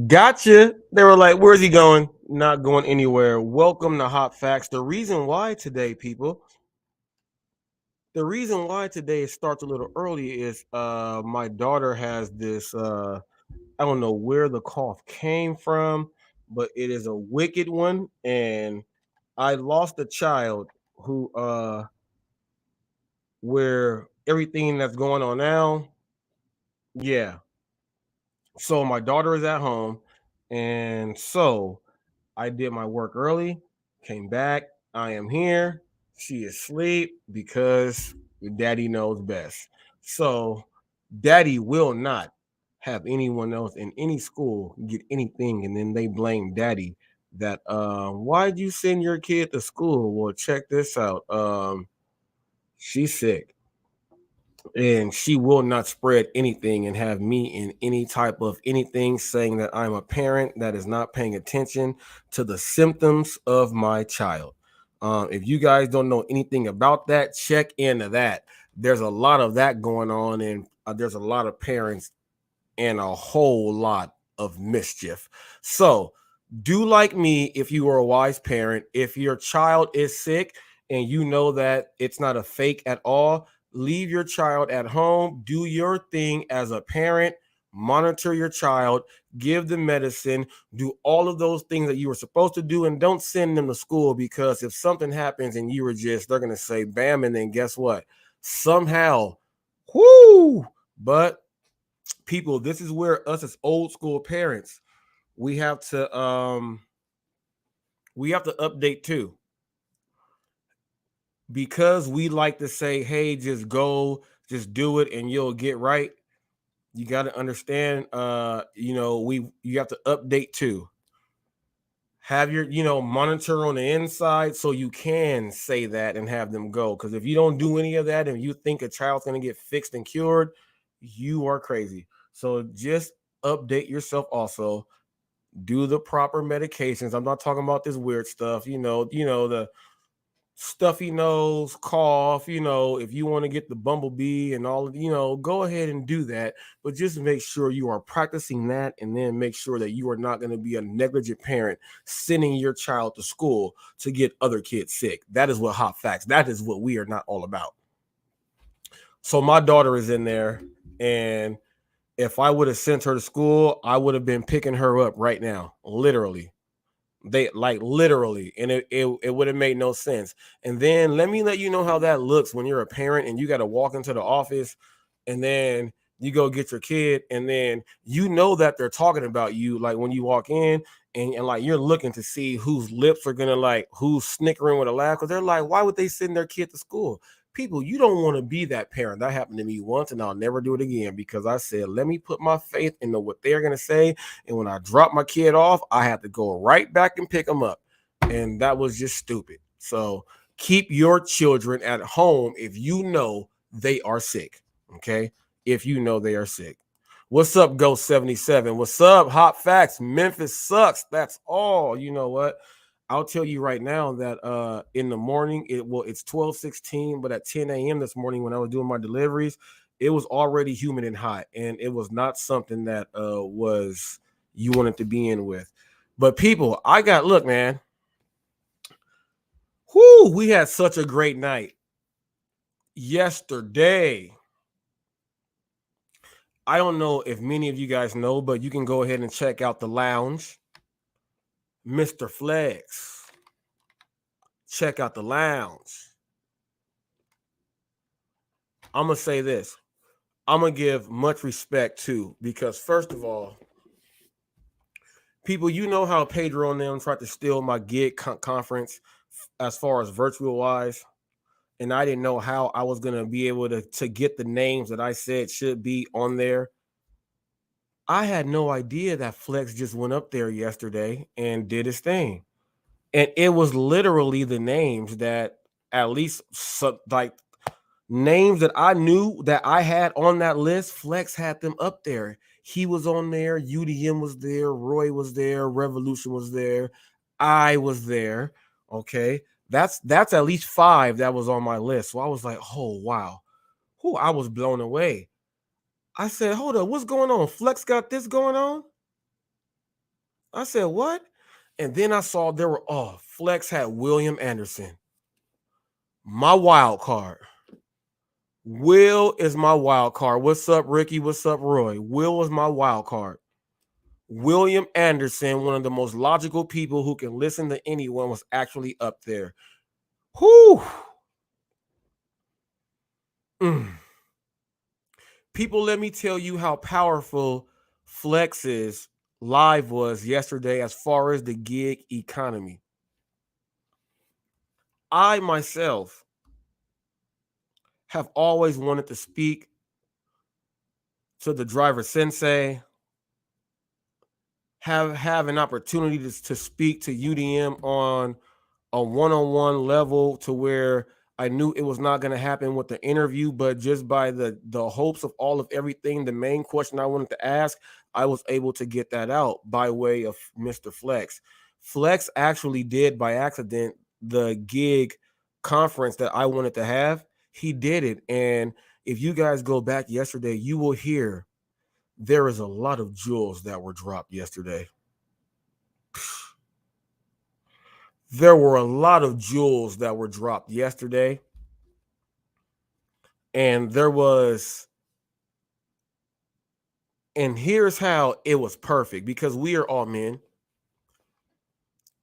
Gotcha. They were like, where's he going? Not going anywhere. Welcome to Hot Facts. The reason why today, people, the reason why today it starts a little early is my daughter has this I don't know where the cough came from, but it is a wicked one. And I lost a child who where everything that's going on now, yeah. So my daughter is at home, and so I did my work early, came back. I am here. She is asleep because daddy knows best. So, daddy will not have anyone else in any school get anything, and then they blame daddy that why'd you send your kid to school? Well, check this out. She's sick and she will not spread anything and have me in any type of anything saying that I'm a parent that is not paying attention to the symptoms of my child. If you guys don't know anything about that, check into that. There's a lot of that going on, and there's a lot of parents and a whole lot of mischief. So, do like me if you are a wise parent. If your child is sick and you know that it's not a fake at all, leave your child at home. Do your thing as a parent. Monitor your child, give them medicine, do all of those things that you were supposed to do, and don't send them to school because if something happens and you were just, they're going to say bam, and then guess what? Somehow, whoo, but people, this is where us as old school parents, we have to update too, because we like to say, hey, just go, just do it and you'll get right. You got to understand, you have to update too. Have your, monitor on the inside so you can say that and have them go. Because if you don't do any of that and you think a child's going to get fixed and cured, you are crazy. So just update yourself also. Do the proper medications. I'm not talking about this weird stuff, the stuffy nose, cough, if you want to get the bumblebee and all, go ahead and do that. But just make sure you are practicing that, and then make sure that you are not going to be a negligent parent sending your child to school to get other kids sick. That is what Hot Facts, that is what we are not all about. So my daughter is in there, and if I would have sent her to school, I would have been picking her up right now, literally. They like literally, and it would have made no sense. And then let me let you know how that looks when you're a parent and you got to walk into the office, and then you go get your kid, and then you know that they're talking about you, like when you walk in, and like you're looking to see whose lips are gonna, like, who's snickering with a laugh, because they're like, why would they send their kid to school? People, you don't want to be that parent. That happened to me once, and I'll never do it again, because I said, let me put my faith into what they're gonna say. And when I drop my kid off, I had to go right back and pick them up. And that was just stupid. So keep your children at home if you know they are sick. Okay. If you know they are sick. What's up, Ghost 77? What's up? Hot Facts. Memphis sucks. That's all. You know what? I'll tell you right now that in the morning, it's 12:16, but at 10 a.m. this morning when I was doing my deliveries, it was already humid and hot, and it was not something that was you wanted to be in with. But people, look, man. Whoo, we had such a great night yesterday. I don't know if many of you guys know, but you can go ahead and check out the lounge. Mr. Flex. Check out the lounge. I'm going to say this. I'm going to give much respect to, because first of all, people, you know how Pedro and them tried to steal my gig conference as far as virtual wise, and I didn't know how I was going to be able to get the names that I said should be on there. I had no idea that Flex just went up there yesterday and did his thing. And it was literally the names that, at least like names that I knew that I had on that list, Flex had them up there. He was on there, UDM was there, Roy was there, Revolution was there, I was there. Okay. That's at least 5 that was on my list. So I was like, oh wow. I was blown away. I said, hold up, what's going on? Flex got this going on? I said, what? And then I saw there were, Flex had William Anderson, my wild card. Will is my wild card. What's up, Ricky? What's up, Roy? Will was my wild card. William Anderson, one of the most logical people who can listen to anyone, was actually up there. Whew. People, let me tell you how powerful Flex's live was yesterday as far as the gig economy. I myself have always wanted to speak to the driver sensei, have an opportunity to speak to UDM on a one-on-one level, to where I knew it was not going to happen with the interview, but just by the hopes of all of everything, the main question I wanted to ask, I was able to get that out by way of Mr. Flex. Flex actually did by accident the gig conference that I wanted to have. He did it. And if you guys go back yesterday, you will hear there is a lot of jewels that were dropped yesterday. There were a lot of jewels that were dropped yesterday. And here's how it was perfect, because we are all men.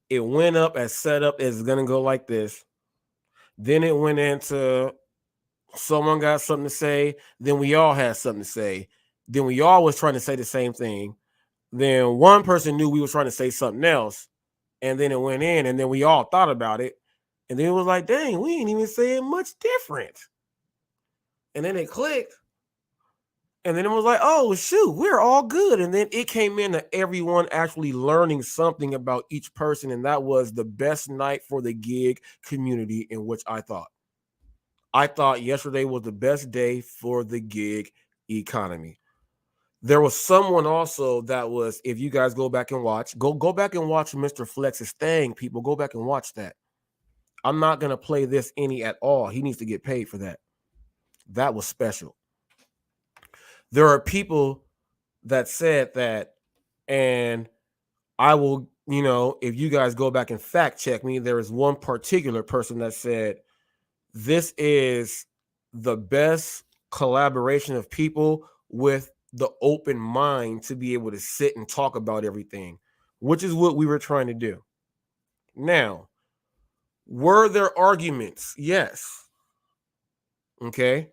It went up as set up as it's going to go like this. Then it went into someone got something to say. Then we all had something to say. Then we all was trying to say the same thing. Then one person knew we was trying to say something else. And then it went in, and then we all thought about it. And then it was like, dang, we ain't even saying much different. And then it clicked. And then it was like, oh, shoot, we're all good. And then it came into everyone actually learning something about each person. And that was the best night for the gig community, in which I thought. I thought yesterday was the best day for the gig economy. There was someone also that was, if you guys go back and watch, go back and watch Mr. Flex's thing, people. Go back and watch that. I'm not going to play this any at all. He needs to get paid for that. That was special. There are people that said that, and I will, if you guys go back and fact check me, there is one particular person that said, this is the best collaboration of people with the open mind to be able to sit and talk about everything, which is what we were trying to do. Now, were there arguments? Yes. Okay.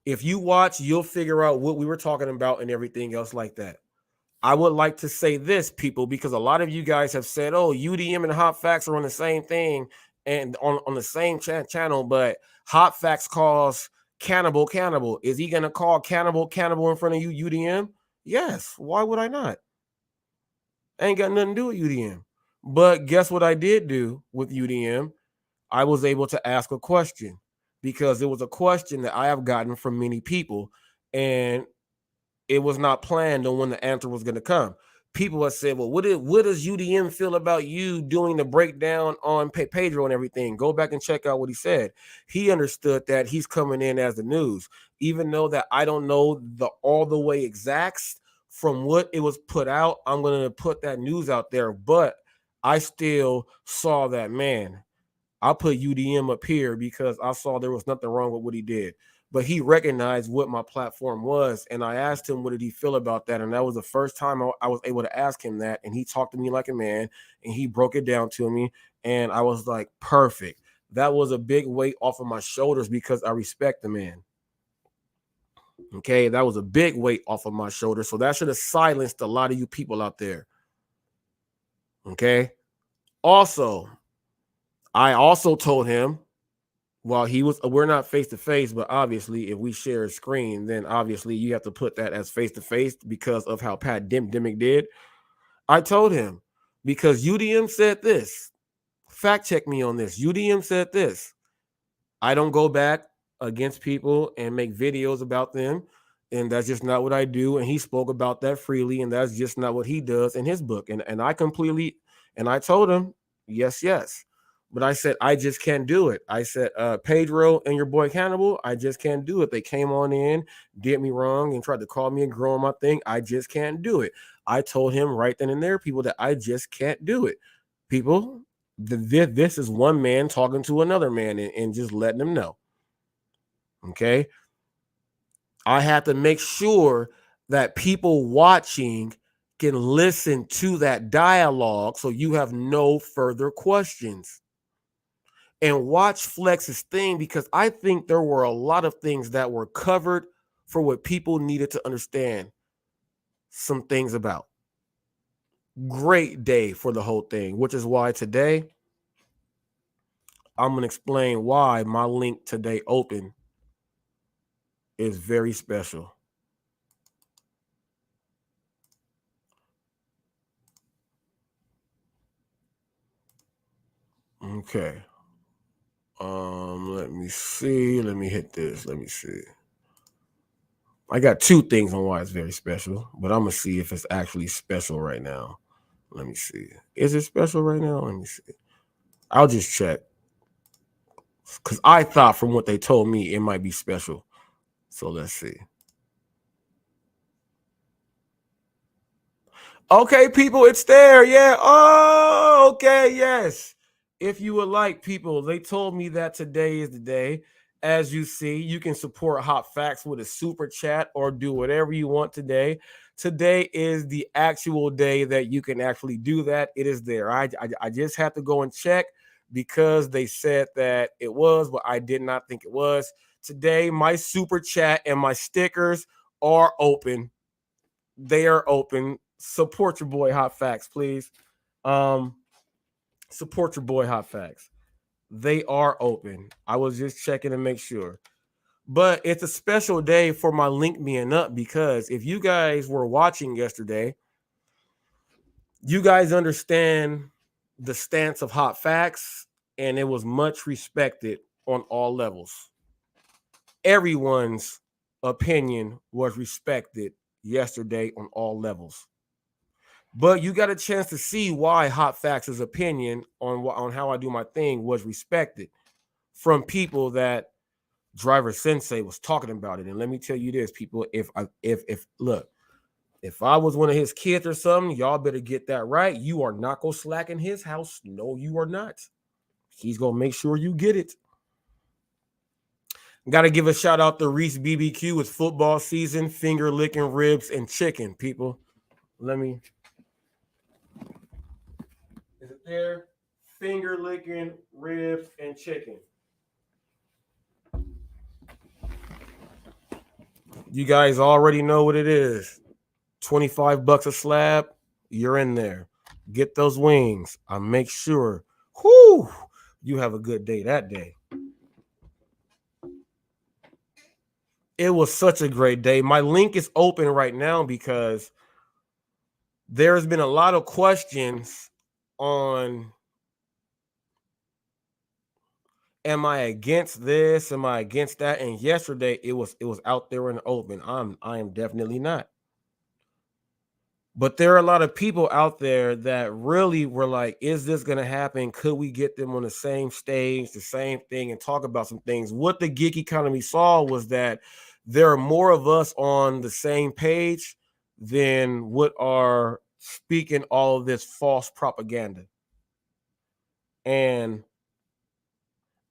If you watch, you'll figure out what we were talking about and everything else like that. I would like to say this, people, because a lot of you guys have said, oh, UDM and HotFacts are on the same thing and on the same channel, but HotFacts calls Cannibal Cannibal. Is he going to call Cannibal Cannibal in front of you, UDM? Yes. Why would I not? I ain't got nothing to do with UDM. But guess what I did do with UDM? I was able to ask a question, because it was a question that I have gotten from many people, and it was not planned on when the answer was going to come. People have said, well, what does UDM feel about you doing the breakdown on Pedro and everything? Go back and check out what he said. He understood that he's coming in as the news, even though that I don't know all the way exacts from what it was put out. I'm going to put that news out there, but I still saw that, man. I put UDM up here because I saw there was nothing wrong with what he did. But he recognized what my platform was, and I asked him what did he feel about that, and that was the first time I was able to ask him that, and he talked to me like a man, and he broke it down to me, and I was like, perfect. That was a big weight off of my shoulders because I respect the man. Okay, that was a big weight off of my shoulders, so that should have silenced a lot of you people out there. Okay. Also, I also told him, while we're not face to face, but obviously if we share a screen, then obviously you have to put that as face to face because of how Pat Dimick did. I told him, because UDM said this, fact check me on this. UDM said this. I don't go back against people and make videos about them, and that's just not what I do. And he spoke about that freely, and that's just not what he does in his book. And I told him, yes. But I said, I just can't do it. I said, Pedro and your boy Cannibal, I just can't do it. They came on in, did me wrong, and tried to call me and grow on my thing. I just can't do it. I told him right then and there, people, that I just can't do it. People, this is one man talking to another man and just letting them know. Okay. I have to make sure that people watching can listen to that dialogue so you have no further questions. And watch Flex's thing, because I think there were a lot of things that were covered for what people needed to understand some things about. Great day for the whole thing, which is why today I'm going to explain why my link today open is very special. Okay. Let me see. Let me hit this. Let me see. I got two things on why it's very special, but I'm gonna see if it's actually special right now. Let me see. Is it special right now? Let me see. I'll just check. Because I thought from what they told me it might be special. So let's see. Okay, people, it's there. Yeah. Oh, okay. Yes. If you would like, people, they told me that today is the day. As you see, you can support Hot Facts with a super chat or do whatever you want today. Today is the actual day that you can actually do that. It is there. I just have to go and check because they said that it was, but I did not think it was. Today, my super chat and my stickers are open. They are open. Support your boy Hot Facts, please. Support your boy Hot Facts. They are open. I was just checking to make sure. But it's a special day for my link being up, because if you guys were watching yesterday, you guys understand the stance of Hot Facts, and it was much respected on all levels. Everyone's opinion was respected yesterday on all levels. But you got a chance to see why Hot Facts' opinion on how I do my thing was respected from people that Driver Sensei was talking about it. And let me tell you this, people, if I was one of his kids or something, y'all better get that right. You are not gonna slack in his house. No, you are not. He's gonna make sure you get it. Got to give a shout out to Reese BBQ. It's football season, finger licking ribs and chicken, people. Let me. Is it there? Finger licking ribs and chicken. You guys already know what it is. $25 a slab, you're in there. Get those wings. I make sure, whoo, you have a good day that day. It was such a great day. My link is open right now because there's been a lot of questions on, am I against this? Am I against that? And yesterday it was out there in the open. I am definitely not. But there are a lot of people out there that really were like, is this going to happen? Could we get them on the same stage, the same thing, and talk about some things? What the gig economy saw was that there are more of us on the same page than what are speaking all of this false propaganda. And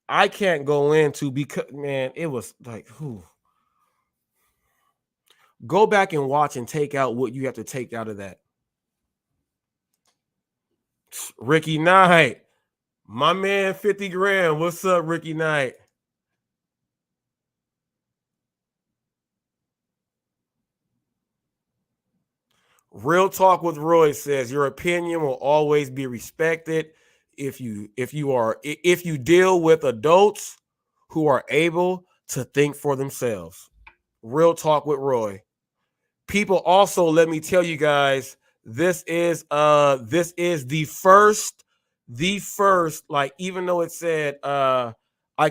I can't go into, because, man, it was like, whew. Go back and watch and take out what you have to take out of that. Ricky Knight. My man, 50 grand. What's up, Ricky Knight? Real Talk with Roy says your opinion will always be respected if you deal with adults who are able to think for themselves. Real Talk with Roy. People, also let me tell you guys, this is the first, like, even though it said I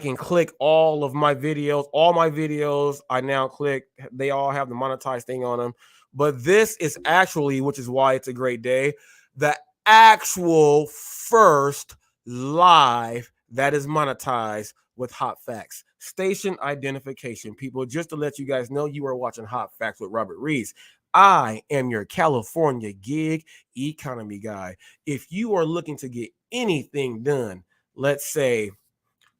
can click all my videos I now click, they all have the monetized thing on them, but this is actually, which is why it's a great day, the actual first live that is monetized with Hot Facts. Station identification, people, just to let you guys know, you are watching Hot Facts with Robert Reese. I am your California gig economy guy. If you are looking to get anything done, let's say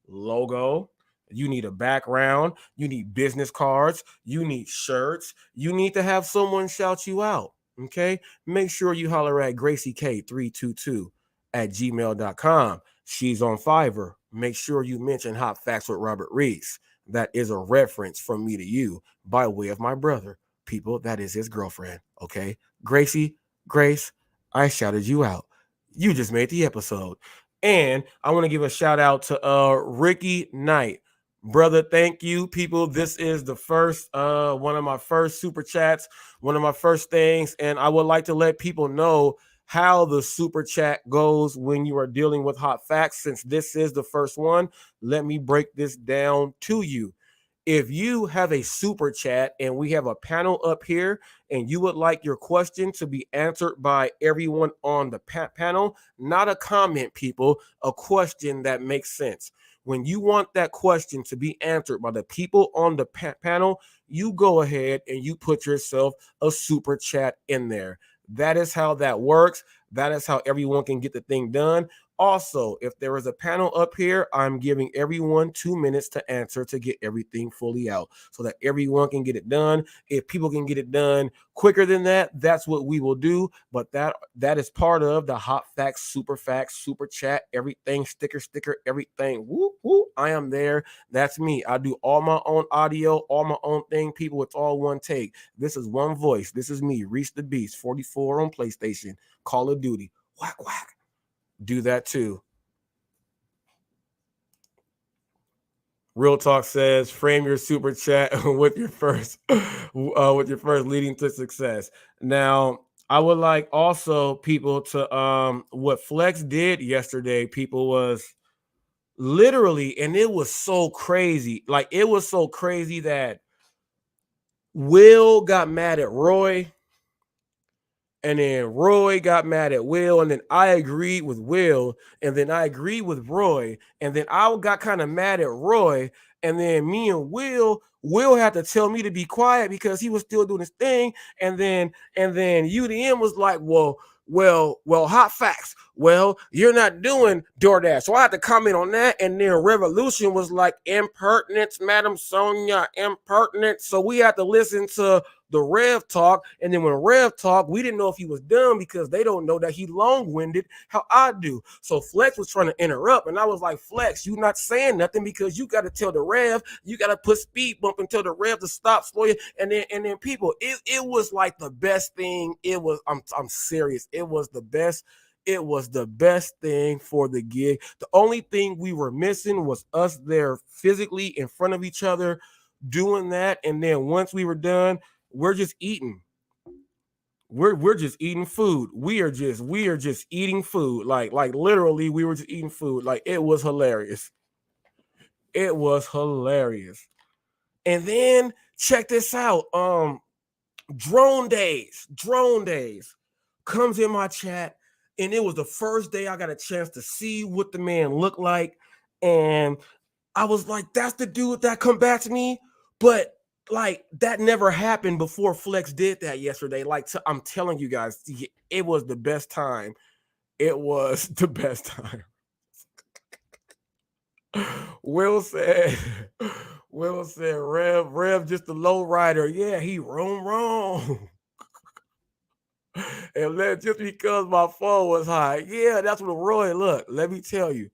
logo, you need a background, you need business cards, you need shirts, you need to have someone shout you out. Okay, make sure you holler at Gracie K322 at gmail.com. She's on Fiverr. Make sure you mention Hot Facts with Robert Reese. That is a reference from me to you by way of my brother. People, that is his girlfriend. Okay, Gracie, Grace, I shouted you out. You just made the episode. And I want to give a shout out to Ricky Knight. Brother, thank you, people. This is the first one of my first super chats, one of my first things. And I would like to let people know how the super chat goes when you are dealing with hot facts. Since this is the first one, let me break this down to you. If you have a super chat and we have a panel up here and you would like your question to be answered by everyone on the panel, not a comment, people, a question that makes sense. When you want that question to be answered by the people on the panel, you go ahead and you put yourself a super chat in there. That is how that works. That is how everyone can get the thing done. Also, if there is a panel up here, I'm giving everyone 2 minutes to answer to get everything fully out so that everyone can get it done. If people can get it done quicker than that, that's what we will do. But that is part of the hot facts, super chat, everything, sticker, everything. Woo, woo, I am there. That's me. I do all my own audio, all my own thing. People, it's all one take. This is one voice. This is me, Reese the Beast, 44 on PlayStation, Call of Duty. Whack, whack. Do that too. Real Talk says, frame your super chat with your first leading to success. Now, I would like also people to what Flex did yesterday, people, was literally, and it was so crazy. Like, it was so crazy that Will got mad at Roy. And then Roy got mad at Will, and then I agreed with Will, and then I agreed with Roy, and then I got kind of mad at Roy, and then me and Will had to tell me to be quiet because he was still doing his thing, and then UDM was like, well, hot facts. Well, you're not doing Doordash. So I had to comment on that. And then Revolution was like, impertinence, Madam Sonia, impertinence. So we had to listen to the Rev talk. And then when Rev talked, we didn't know if he was done because they don't know that he long-winded how I do. So Flex was trying to interrupt. And I was like, Flex, you not saying nothing because you got to tell the Rev, you got to put speed bump and tell the Rev to stop, slow you. And then people, it was like the best thing. It was, I'm serious. It was the best. It was the best thing for the gig. The only thing we were missing was us there physically in front of each other doing that. And then once we were done, we're just eating. We're just eating food. We are just eating food. Like literally we were just eating food. Like it was hilarious. It was hilarious. And then check this out. Drone days comes in my chat, and it was the first day I got a chance to see what the man looked like, and I was like, that's the dude that combats me. But like that never happened before Flex did that yesterday. Like I'm telling you guys, it was the best time. It was the best time. Will said, Rev just a low rider. Yeah, he wrong. And then just because my phone was high. Yeah, that's what Roy, look, let me tell you.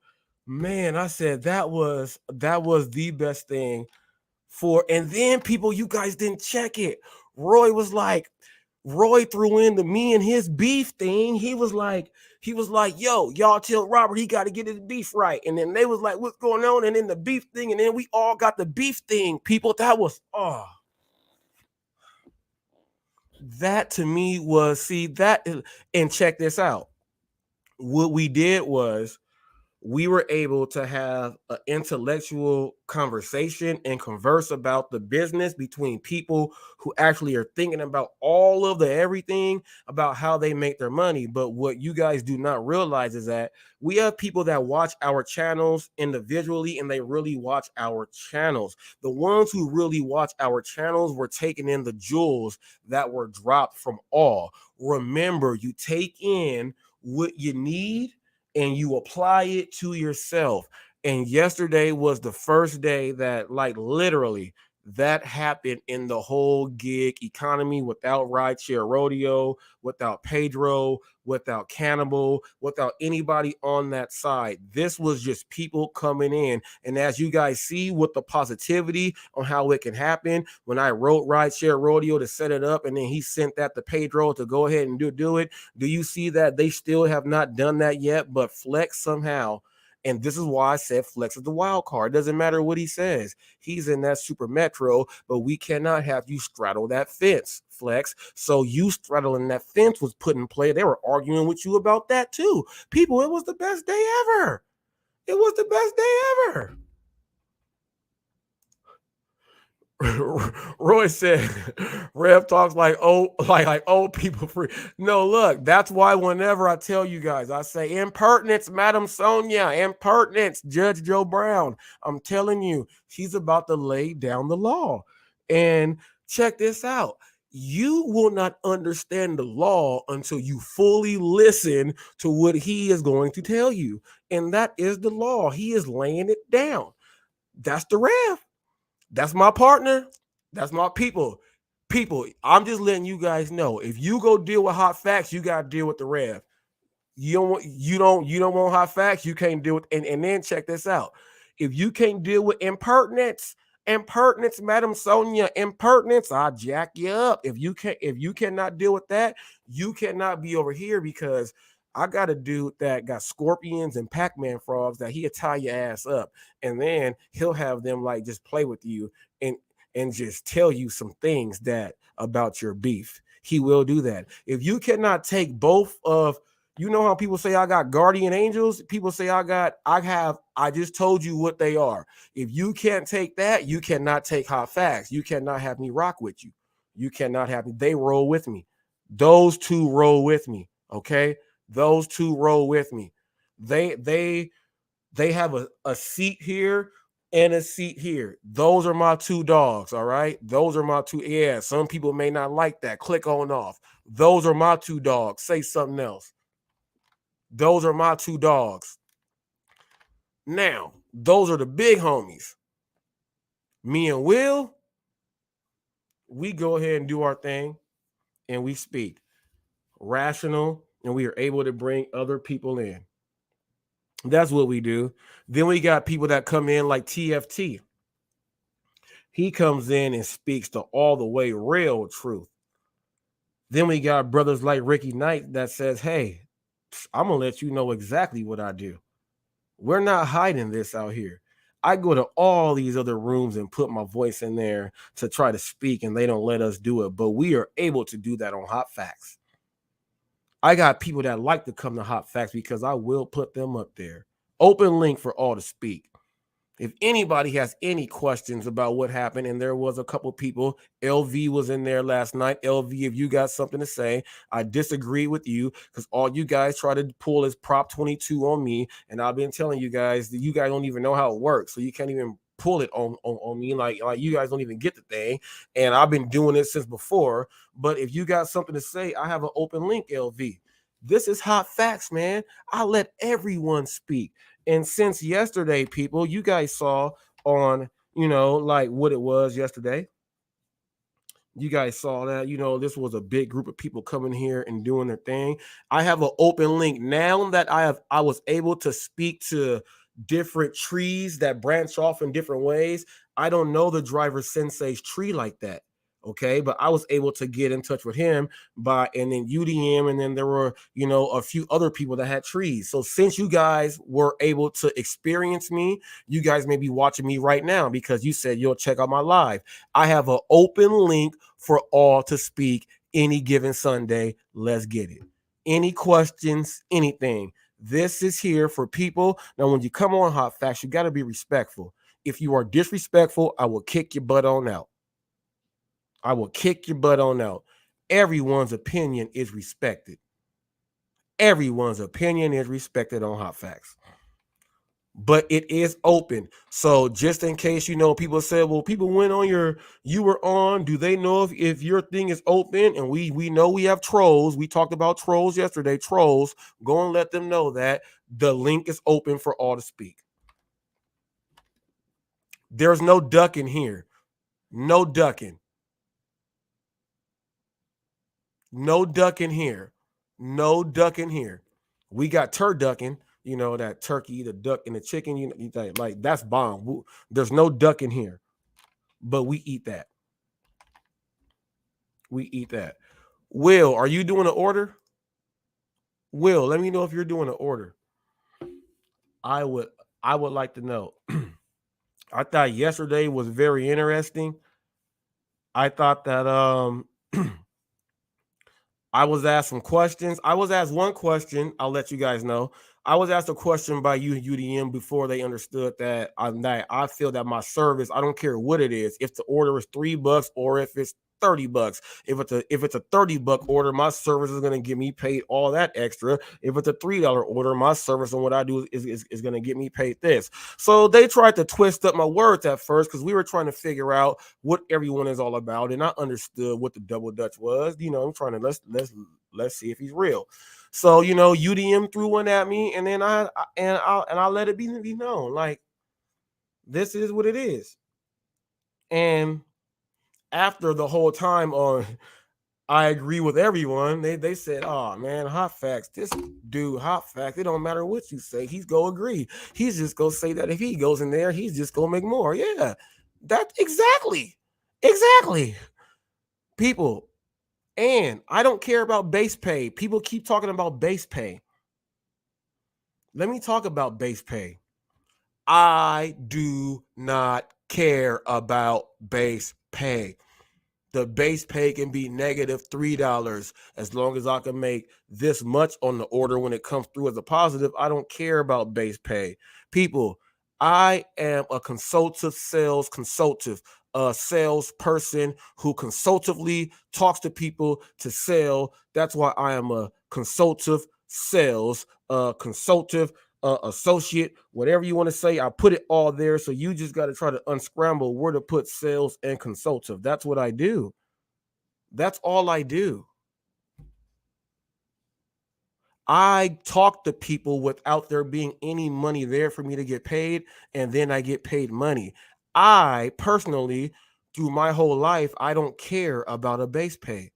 Man, I said that was the best thing for, and then people, you guys didn't check it. Roy threw in the me and his beef thing. He was like, yo, y'all tell Robert he got to get his beef right. And then they was like, what's going on? And then the beef thing, and then we all got the beef thing. People, that was that to me was, see that, and check this out. What we did was we were able to have an intellectual conversation and converse about the business between people who actually are thinking about all of the everything about how they make their money. But what you guys do not realize is that we have people that watch our channels individually and they really watch our channels. The ones who really watch our channels were taking in the jewels that were dropped from all. Remember, you take in what you need and you apply it to yourself. And yesterday was the first day that, like, literally that happened in the whole gig economy without rideshare rodeo, without Pedro, without Cannibal, without anybody on that side. This was just people coming in. And as you guys see with the positivity on how it can happen, when I wrote rideshare rodeo to set it up and then he sent that to Pedro to go ahead and do it, do you see that they still have not done that yet? But Flex somehow, and this is why I said Flex is the wild card. Doesn't matter what he says. He's in that super metro, but we cannot have you straddle that fence, Flex. So you straddling that fence was put in play. They were arguing with you about that too. People, it was the best day ever. It was the best day ever. Roy said, "Rev talks like old people free." No, look, that's why whenever I tell you guys, I say impertinence, Madam Sonia, impertinence, Judge Joe Brown. I'm telling you, she's about to lay down the law. And check this out. You will not understand the law until you fully listen to what he is going to tell you. And that is the law. He is laying it down. That's the Rev. That's my partner. That's my people. People, I'm just letting you guys know. If you go deal with hot facts, you gotta deal with the Rev. You don't want hot facts, you can't deal with and then check this out. If you can't deal with impertinence, Madam Sonia, impertinence, I'll jack you up. If you cannot deal with that, you cannot be over here because I got a dude that got scorpions and Pac-Man frogs that he'll tie your ass up, and then he'll have them like just play with you and just tell you some things that about your beef. He will do that. If you cannot take both of, you know how people say I got guardian angels? People say I just told you what they are. If you can't take that, you cannot take hot facts. You cannot have me rock with you. You cannot have me. They roll with me. Those two roll with me. Okay. Those two roll with me. They have a seat here and a seat here. Those are my two dogs. All right. Those are my two. Yeah. Some people may not like that. Click on off. Those are my two dogs. Say something else. Those are my two dogs. Now, those are the big homies. Me and Will, we go ahead and do our thing and we speak rational and we are able to bring other people in. That's what we do. Then we got people that come in like TFT. He comes in and speaks the all the way real truth. Then we got brothers like Ricky Knight that says, hey, I'm going to let you know exactly what I do. We're not hiding this out here. I go to all these other rooms and put my voice in there to try to speak, and they don't let us do it. But we are able to do that on Hot Facts. I got people that like to come to Hot Facts because I will put them up there. Open link for all to speak. If anybody has any questions about what happened, and there was a couple people, LV was in there last night. LV, if you got something to say, I disagree with you because all you guys try to pull is Prop 22 on me, and I've been telling you guys that you guys don't even know how it works, so you can't even pull it on me. Like you guys don't even get the thing, and I've been doing it since before. But if you got something to say, I have an open link, LV. This is Hot Facts, man. I let everyone speak. And since yesterday, people, you guys saw on, like what it was yesterday. You guys saw that, this was a big group of people coming here and doing their thing. I have an open link now that I was able to speak to different trees that branch off in different ways. I don't know the driver sensei's tree like that. Okay, but I was able to get in touch with him and then UDM, and then there were, a few other people that had trees. So since you guys were able to experience me, you guys may be watching me right now because you said you'll check out my live. I have an open link for all to speak any given Sunday. Let's get it. Any questions, anything. This is here for people. Now, when you come on Hot Facts, you got to be respectful. If you are disrespectful, I will kick your butt on out. I will kick your butt on out. Everyone's opinion is respected. Everyone's opinion is respected on Hot Facts. But it is open. So just in case, people said, well, people went on you were on. Do they know if your thing is open? And we know we have trolls. We talked about trolls yesterday. Trolls, go and let them know that the link is open for all to speak. There's no ducking here. No ducking. No ducking here. No ducking here. We got turducking. That turkey, the duck, and the chicken. Like that's bomb. There's no ducking here, but we eat that. We eat that. Will, are you doing an order? Will, let me know if you're doing an order. I would like to know. I thought yesterday was very interesting. I thought that I was asked some questions. I was asked one question. I'll let you guys know. I was asked a question by UDM before they understood that I feel that my service, I don't care what it is, if the order is $3 or if it's $30. If it's a $30 order, my service is going to get me paid all that extra. If it's a $3 order, my service and what I do is going to get me paid this. So they tried to twist up my words at first because we were trying to figure out what everyone is all about, and I understood what the double dutch was. I'm trying to let's see if he's real. So UDM threw one at me, and then I let it be known, like, this is what it is. And after the whole time on I agree with everyone, they said, oh man, Hot Facts, this dude Hot Facts, it don't matter what you say, he's gonna agree. He's just gonna say that if he goes in there, he's just gonna make more. Yeah, that exactly people. And I don't care about base pay. People keep talking about base pay. Let me talk about base pay. I do not care about base pay. The base pay can be negative $3 as long as I can make this much on the order when it comes through as a positive. I don't care about base pay. People, I am a salesperson who consultatively talks to people to sell. That's why I am a consultative sales, consultative associate, whatever you want to say. I put it all there. So you just got to try to unscramble where to put sales and consultative. That's what I do. That's all I do. I talk to people without there being any money there for me to get paid, and then I get paid money. I personally, through my whole life, I don't care about a base pay.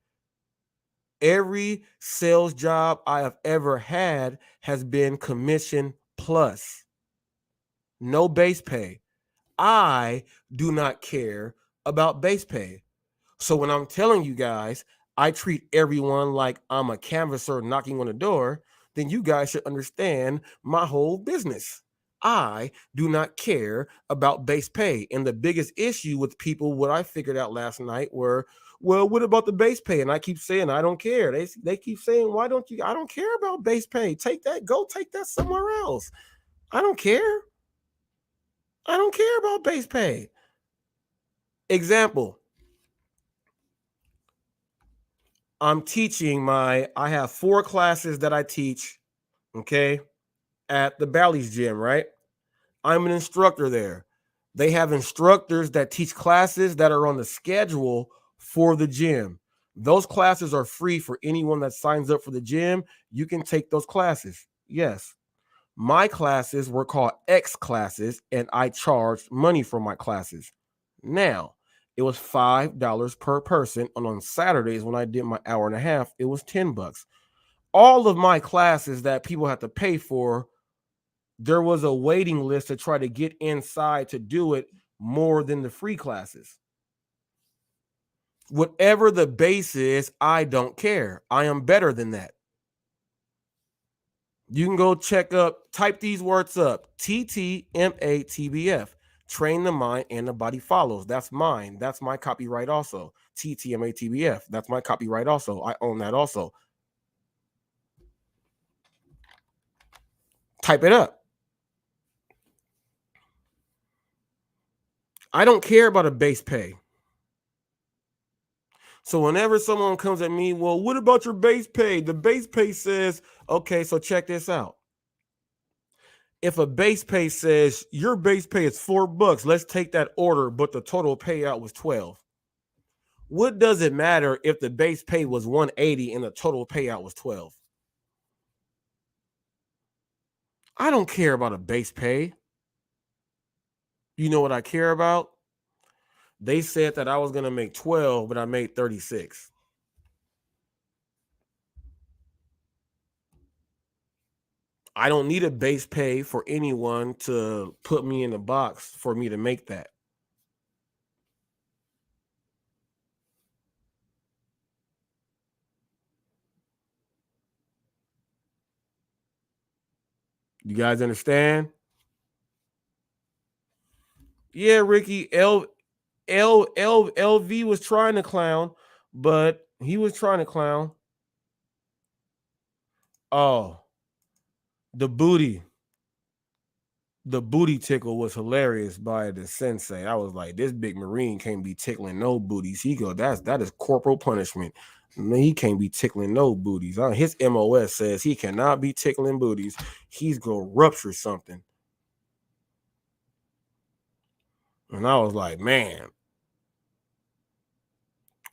Every sales job I have ever had has been commission plus. No base pay. I do not care about base pay. So when I'm telling you guys, I treat everyone like I'm a canvasser knocking on the door, then you guys should understand my whole business. I do not care about base pay. And the biggest issue with people, what I figured out last night were, well, what about the base pay? And I keep saying, I don't care. They keep saying, why don't you? I don't care about base pay. Take that somewhere else. I don't care. I don't care about base pay. Example. I'm teaching I have 4 classes that I teach, okay, at the Bally's gym, right? I'm an instructor there. They have instructors that teach classes that are on the schedule for the gym. Those classes are free for anyone that signs up for the gym. You can take those classes. Yes. My classes were called X classes, and I charged money for my classes. Now, it was $5 per person, and on Saturdays when I did my hour and a half, it was $10. All of my classes that people had to pay for, there was a waiting list to try to get inside to do it more than the free classes. Whatever the base is, I don't care. I am better than that. You can go type these words up, TTMATBF. Train the mind and the body follows. That's mine. That's my copyright also. TTMATBF. That's my copyright also. I own that also. Type it up. I don't care about a base pay. So whenever someone comes at me, well, what about your base pay? The base pay says, okay, so check this out. If a base pay says your base pay is $4, let's take that order, but the total payout was 12. What does it matter if the base pay was 180 and the total payout was 12? I don't care about a base pay. You know what I care about? They said that I was going to make 12, but I made 36. I don't need a base pay for anyone to put me in the box for me to make that. You guys understand? Yeah, Ricky, LV was trying to clown, but he was trying to clown. Oh, the booty. The booty tickle was hilarious by the sensei. I was like, this big Marine can't be tickling no booties. He go, that is corporal punishment. Man, he can't be tickling no booties. His MOS says he cannot be tickling booties. He's gonna rupture something. And I was like, man.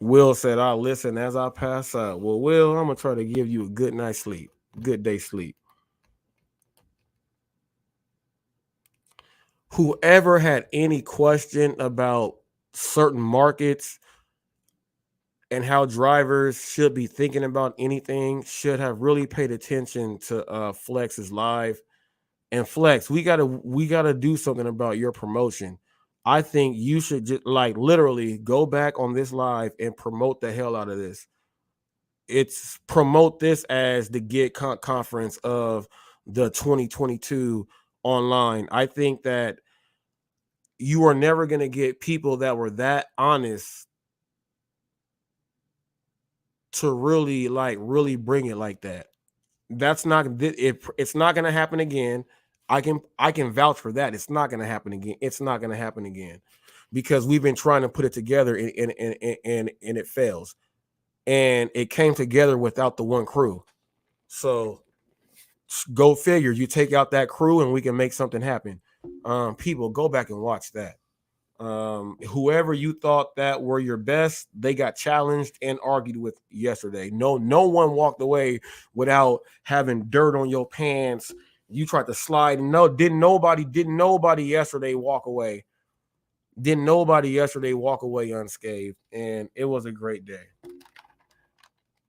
Will said, I'll listen as I pass out. Well, Will, I'm gonna try to give you a good night's sleep, good day sleep. Whoever had any question about certain markets and how drivers should be thinking about anything should have really paid attention to Flex's live. And Flex, we gotta do something about your promotion. I think you should just like literally go back on this live and promote the hell out of this. It's promote this as the Get conference of the 2022 online. I think that you are never going to get people that were that honest to really bring it like that. That's not it's not going to happen again. I can vouch for that. It's not going to happen again. It's not going to happen again because we've been trying to put it together and it fails. And it came together without the one crew. So go figure. You take out that crew and we can make something happen. People, go back and watch that. Whoever you thought that were your best, they got challenged and argued with yesterday. No one walked away without having dirt on your pants. You tried to slide. No, didn't nobody yesterday walk away. Didn't nobody yesterday walk away unscathed. And it was a great day.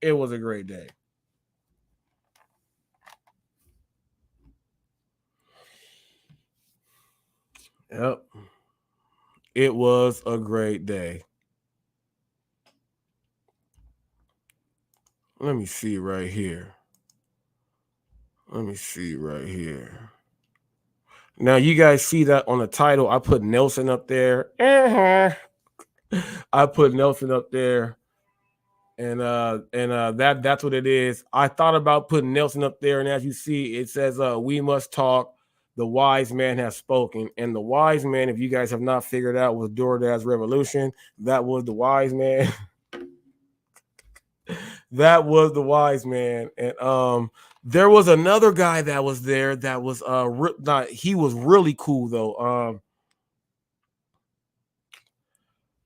It was a great day. Yep. It was a great day. Let me see right here. Let me see right here. Now you guys see that on the title. I put Nelson up there. I put Nelson up there. And that's what it is. I thought about putting Nelson up there, and as you see, it says we must talk. The wise man has spoken. And the wise man, if you guys have not figured out, was Doordash Revolution. That was the wise man. That was the wise man. And there was another guy that was there that was he was really cool though.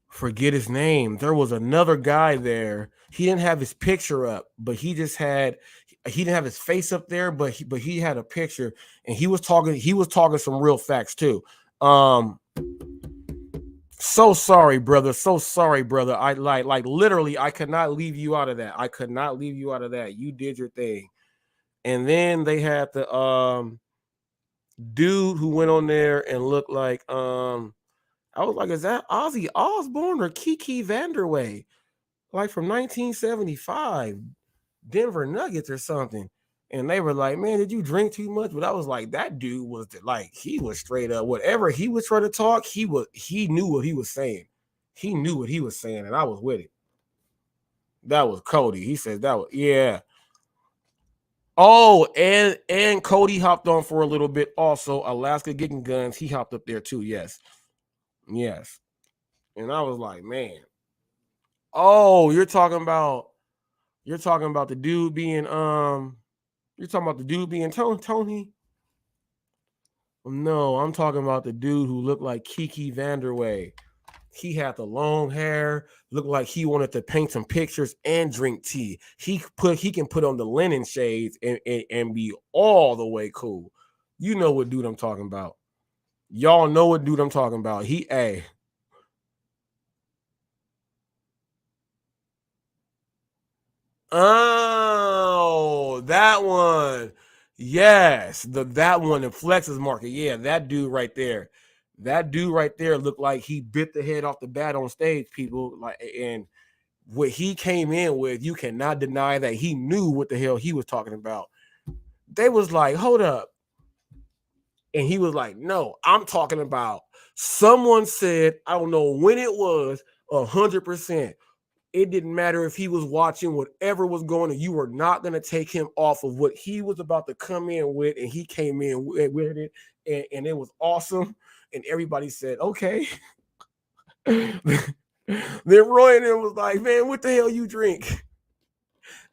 Forget his name. There was another guy there. He didn't have his picture up, but he didn't have his face up there, but he had a picture and he was talking some real facts too. So sorry, brother. So sorry, brother. I like literally I could not leave you out of that. I could not leave you out of that. You did your thing. And then they had the dude who went on there and looked like I was like, is that Ozzy Osbourne or Kiki Vanderway? Like from 1975, Denver Nuggets or something. And they were like, man, did you drink too much? But I was like, that dude was he was straight up. Whatever he was trying to talk, he knew what he was saying. He knew what he was saying, and I was with it. That was Cody. He says that was, yeah. Oh, and Cody hopped on for a little bit also. Alaska Getting Guns, he hopped up there too. Yes. Yes. And I was like, man. Oh, you're talking about the dude being you're talking about the dude being Tony? No, I'm talking about the dude who looked like Kiki Vanderway. He had the long hair, looked like he wanted to paint some pictures and drink tea. He can put on the linen shades and be all the way cool. You know what dude I'm talking about. Y'all know what dude I'm talking about. Oh, that one. Yes, that one in Flex's market. Yeah, that dude right there. That dude right there looked like he bit the head off the bat on stage, people. Like, and what he came in with, you cannot deny that he knew what the hell he was talking about. They was like, hold up. And he was like, no, I'm talking about someone said, I don't know when it was, 100%. It didn't matter if he was watching whatever was going on. You were not going to take him off of what he was about to come in with. And he came in with it. And it was awesome. And everybody said, okay. Then Roy and him was like, man, what the hell you drink?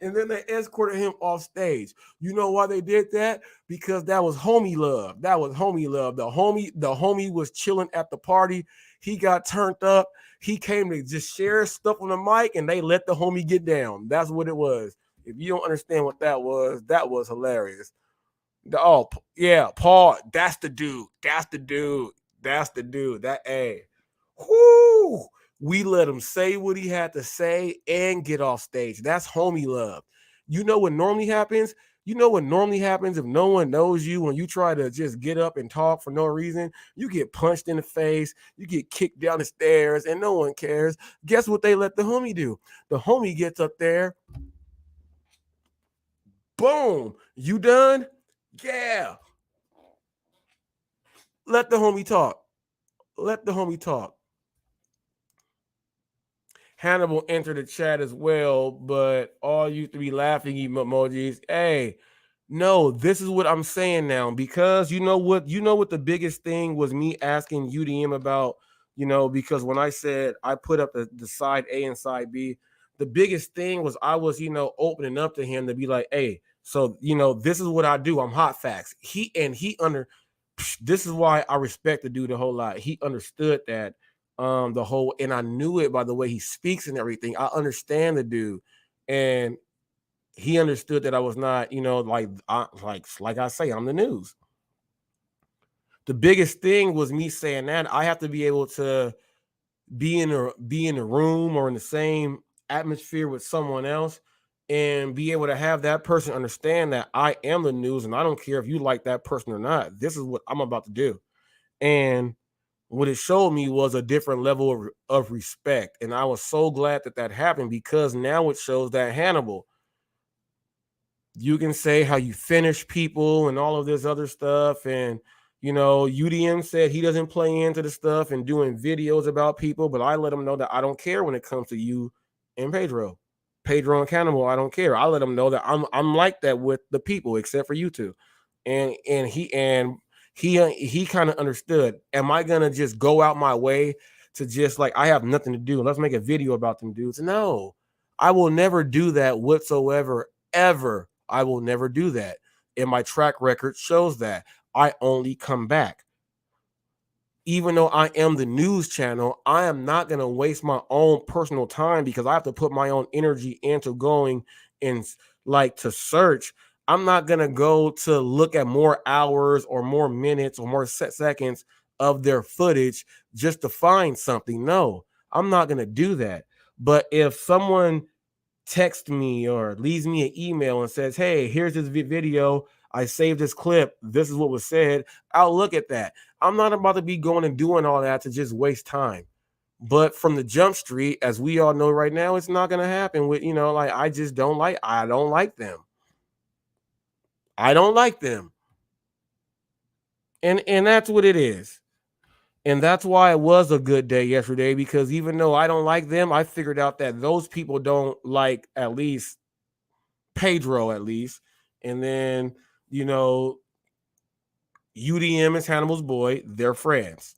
And then they escorted him off stage. You know why they did that? Because that was homie love. That was homie love. The homie was chilling at the party. He got turned up. He came to just share stuff on the mic, and they let the homie get down. That's what it was. If you don't understand what that was hilarious. Oh yeah, Paul. That's the dude. That's the dude. That's the dude. That a. Whoo! We let him say what he had to say and get off stage. That's homie love. You know what normally happens? You know what normally happens if no one knows you when you try to just get up and talk for no reason? You get punched in the face, you get kicked down the stairs, and no one cares. Guess what they let the homie do? The homie gets up there, boom, you done? Yeah. Let the homie talk. Let the homie talk. Hannibal entered the chat as well, but all you three laughing emojis. Hey, no, this is what I'm saying now because you know what the biggest thing was me asking UDM about, because when I said I put up the side A and side B, the biggest thing was I was, opening up to him to be like, hey, so this is what I do. I'm hot facts. This is why I respect the dude a whole lot. He understood that the whole, and I knew it by the way he speaks and everything. I understand the dude, and he understood that I was not, like I say, I'm the news. The biggest thing was me saying that I have to be able to be in a room or in the same atmosphere with someone else and be able to have that person understand that I am the news and I don't care if you like that person or not. This is what I'm about to do. And what it showed me was a different level of respect. And I was so glad that that happened because now it shows that Hannibal, you can say how you finish people and all of this other stuff. And, UDM said he doesn't play into the stuff and doing videos about people, but I let him know that I don't care when it comes to you and Pedro. Pedro and Cannibal, I don't care. I let him know that I'm like that with the people, except for you two. And he kind of understood. Am I gonna just go out my way to just like I have nothing to do? Let's make a video about them dudes. No, I will never do that whatsoever, ever. I will never do that. And my track record shows that. I only come back. Even though I am the news channel, I am not going to waste my own personal time because I have to put my own energy into going and like to search. I'm not going to go to look at more hours or more minutes or more seconds of their footage just to find something. No, I'm not going to do that. But if someone texts me or leaves me an email and says, hey, here's this video. I saved this clip. This is what was said. I'll look at that. I'm not about to be going and doing all that to just waste time. But from the jump street, as we all know right now, it's not going to happen with, like I don't like them. I don't like them. And that's what it is. And that's why it was a good day yesterday, because even though I don't like them, I figured out that those people don't like at least Pedro, at least. And then, you know, UDM is Hannibal's boy. They're friends.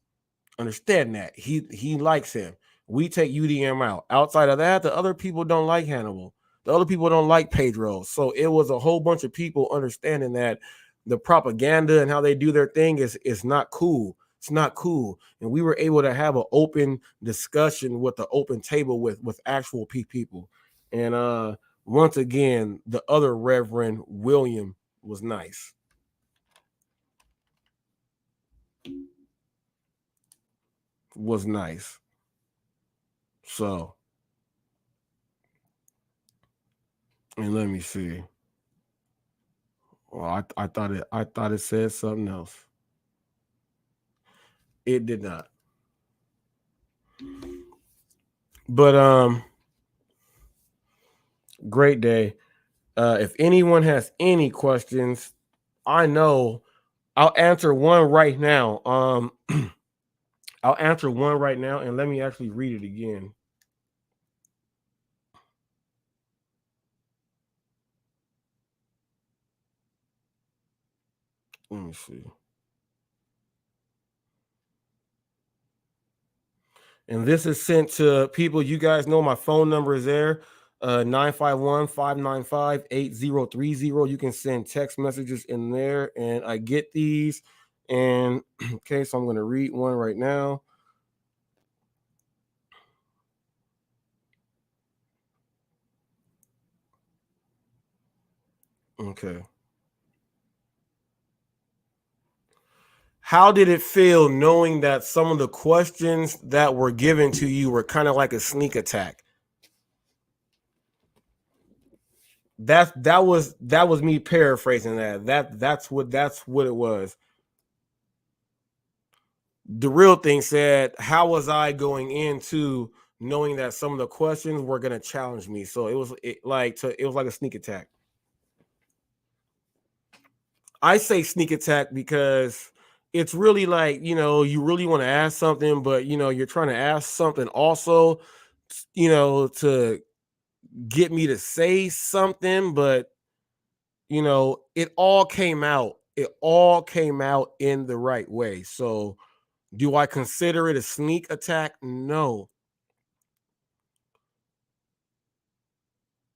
Understand that. He likes him. We take UDM out. Outside of that, the other people don't like Hannibal. The other people don't like Pedro. So it was a whole bunch of people understanding that the propaganda and how they do their thing is not cool. It's not cool. And we were able to have an open discussion with the open table with actual people. And once again, the other Reverend William was nice. Was nice. So, and let me see. Well, I thought it said something else. It did not. But great day. If anyone has any questions, I know I'll answer one right now. I'll answer one right now, and let me actually read it again. Let me see. And this is sent to people. You guys know my phone number is there. 951-595-8030. You can send text messages in there, and I get these. And okay, so I'm going to read one right now. Okay. How did it feel knowing that some of the questions that were given to you were kind of like a sneak attack? That was me paraphrasing that. That's what it was. The real thing said, how was I going into knowing that some of the questions were going to challenge me? So it was like a sneak attack. I say sneak attack because it's really like, you really want to ask something, but you're trying to ask something also, to get me to say something, but it all came out. It all came out in the right way. So do I consider it a sneak attack? No.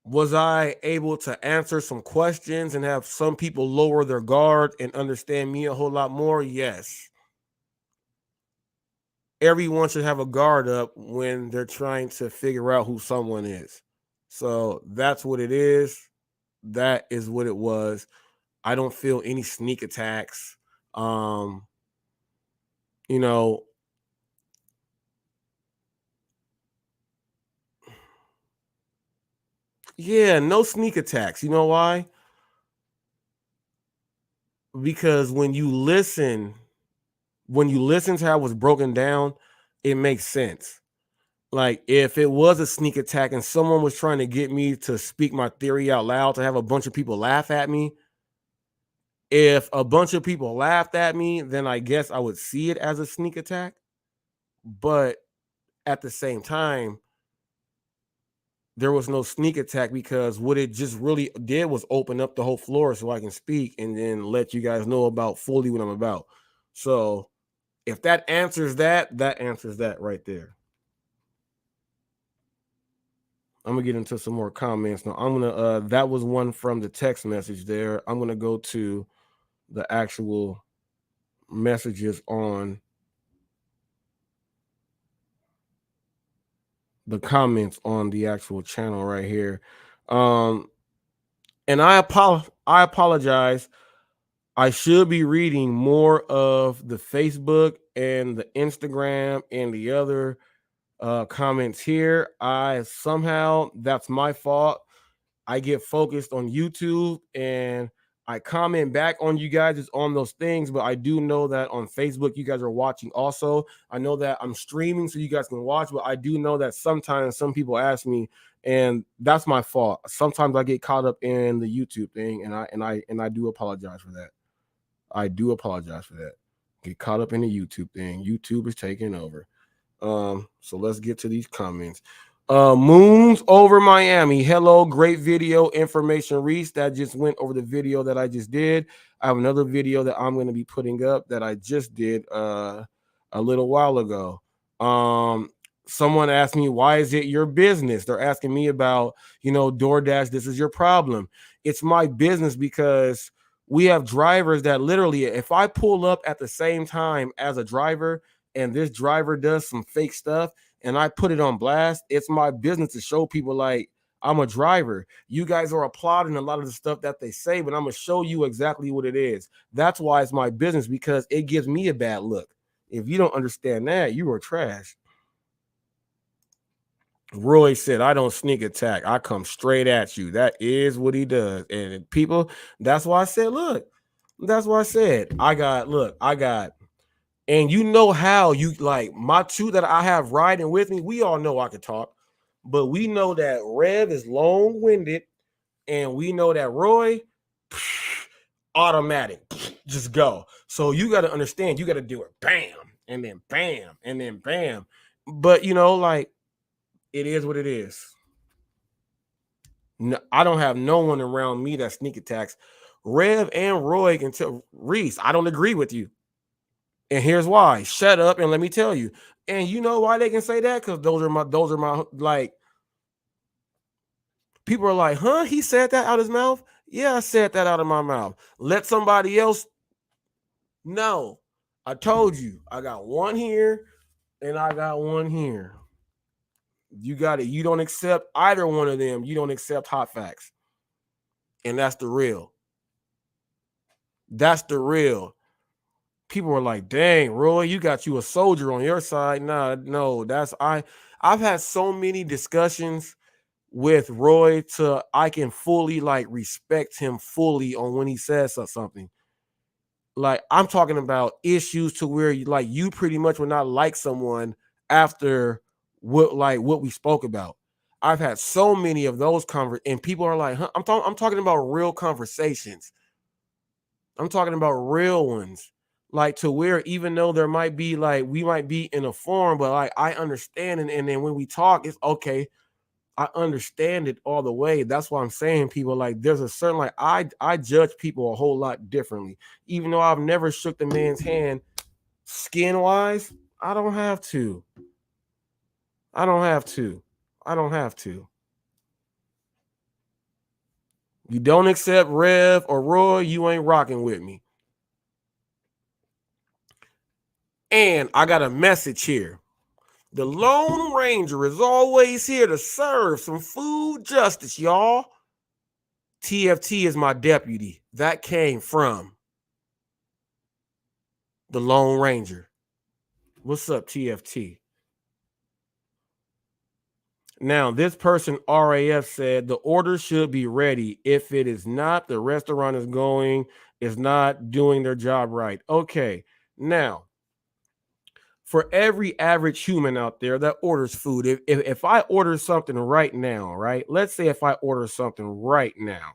Was I able to answer some questions and have some people lower their guard and understand me a whole lot more? Yes. Everyone should have a guard up when they're trying to figure out who someone is. So that's what it is. That is what it was. I don't feel any sneak attacks. You know, yeah, no sneak attacks. You know why? Because when you listen to how it was broken down, it makes sense. Like if it was a sneak attack and someone was trying to get me to speak my theory out loud to have a bunch of people laugh at me, if a bunch of people laughed at me, then I guess I would see it as a sneak attack. But at the same time, there was no sneak attack because what it just really did was open up the whole floor so I can speak and then let you guys know about fully what I'm about. So if that answers that, that answers that right there. I'm gonna get into some more comments now. I'm gonna that was one from the text message there. I'm gonna go to the actual messages on the comments on the actual channel right here. Um and I apologize. I should be reading more of the Facebook and the Instagram and the other comments here. I somehow that's my fault. I get focused on YouTube and I comment back on you guys is on those things, but I do know that on Facebook you guys are watching also. I know that I'm streaming so you guys can watch, but I do know that sometimes some people ask me, and that's my fault. Sometimes I get caught up in the YouTube thing, and I do apologize for that. I do apologize for that. Get caught up in the YouTube thing. YouTube is taking over. So let's get to these comments. Moons over Miami. Hello, great video information, Reese. That just went over the video that I just did. I have another video that I'm going to be putting up that I just did a little while ago. Someone asked me, why is it your business? They're asking me about, DoorDash, this is your problem. It's my business because we have drivers that literally, if I pull up at the same time as a driver and this driver does some fake stuff, and I put it on blast, it's my business to show people like I'm a driver. You guys are applauding a lot of the stuff that they say, but I'm gonna show you exactly what it is. That's why it's my business, because it gives me a bad look. If you don't understand that, you are trash. Roy said, I don't sneak attack. I come straight at you. That is what he does. And people, that's why I said, look, that's why I said, I got and you know how you like my two that I have riding with me. We all know I can talk, but we know that Rev is long winded, and we know that Roy, automatic, just go. So you got to understand, you got to do it, bam, and then bam, and then bam. But like it is what it is. No, I don't have no one around me that sneak attacks. Rev and Roy can tell Reese, I don't agree with you. And here's why. Shut up and let me tell you. And you know why they can say that? Because those are my like people are like, huh? He said that out of his mouth? Yeah, I said that out of my mouth. Let somebody else know. I told you, I got one here and I got one here. You got it. You don't accept either one of them. You don't accept hot facts. And that's the real. That's the real. People are like, dang, Roy, you got you a soldier on your side. Nah, no, I've had so many discussions with Roy to I can fully like respect him fully on when he says something. Like I'm talking about issues to where you pretty much would not like someone after what we spoke about. I've had so many of those and people are like, huh? I'm talking about real conversations. I'm talking about real ones. Like to where even though there might be like we might be in a forum, but like I understand and then when we talk, it's okay. I understand it all the way. That's why I'm saying people like there's a certain like I judge people a whole lot differently. Even though I've never shook the man's hand skin wise, I don't have to. I don't have to. I don't have to. You don't accept Rev or Roy, you ain't rocking with me. And I got a message here. The Lone Ranger is always here to serve some food justice, y'all. TFT is my deputy. That came from the Lone Ranger. What's up, TFT? Now, this person, RAF, said the order should be ready. If it is not, the restaurant is not doing their job right. Okay. Now, for every average human out there that orders food, if I order something right now, right? Let's say if I order something right now,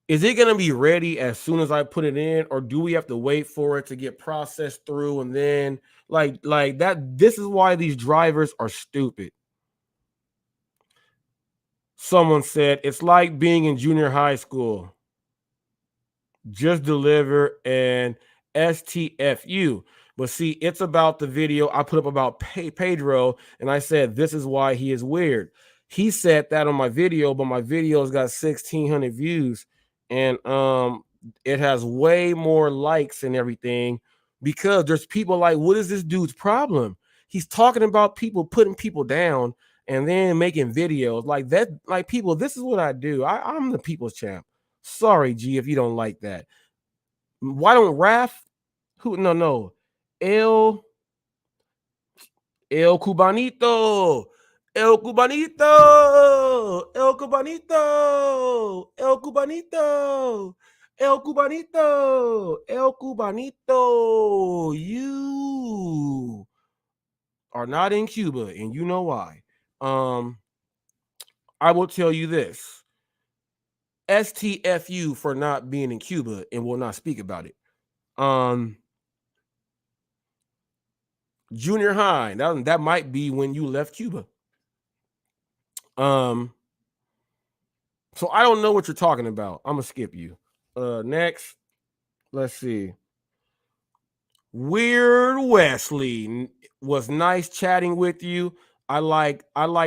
is it going to be ready as soon as I put it in, or do we have to wait for it to get processed through and then like that? This is why these drivers are stupid. Someone said it's like being in junior high school. Just deliver and STFU. But see, it's about the video I put up about Pedro, and I said this is why he is weird. He said that on my video, but my video's got 1,600 views, and it has way more likes and everything because there's people like, what is this dude's problem? He's talking about people putting people down and then making videos like that. Like people, this is what I do. I'm the people's champ. Sorry, G, if you don't like that. Why don't Raph? Who? No. El El Cubanito. El Cubanito. El Cubanito. El Cubanito. El Cubanito. El Cubanito. You are not in Cuba, and you know why. I will tell you this. STFU for not being in Cuba and will not speak about it. Junior high. That might be when you left Cuba. So I don't know what you're talking about. I'm gonna skip you. Next, let's see. Weird Wesley, was nice chatting with you. I like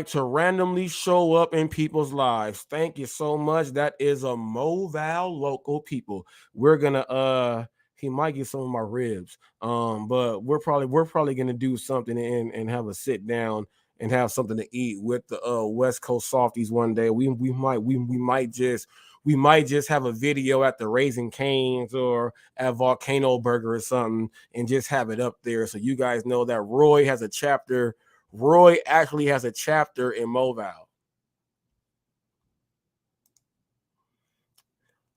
to randomly show up in people's lives. Thank you so much. That is a Moval local people. We're gonna he might get some of my ribs. But we're probably gonna do something and have a sit down and have something to eat with the West Coast softies one day. We might just have a video at the Raising Canes or at Volcano Burger or something and just have it up there so you guys know that Roy has a chapter. Roy actually has a chapter in Moval.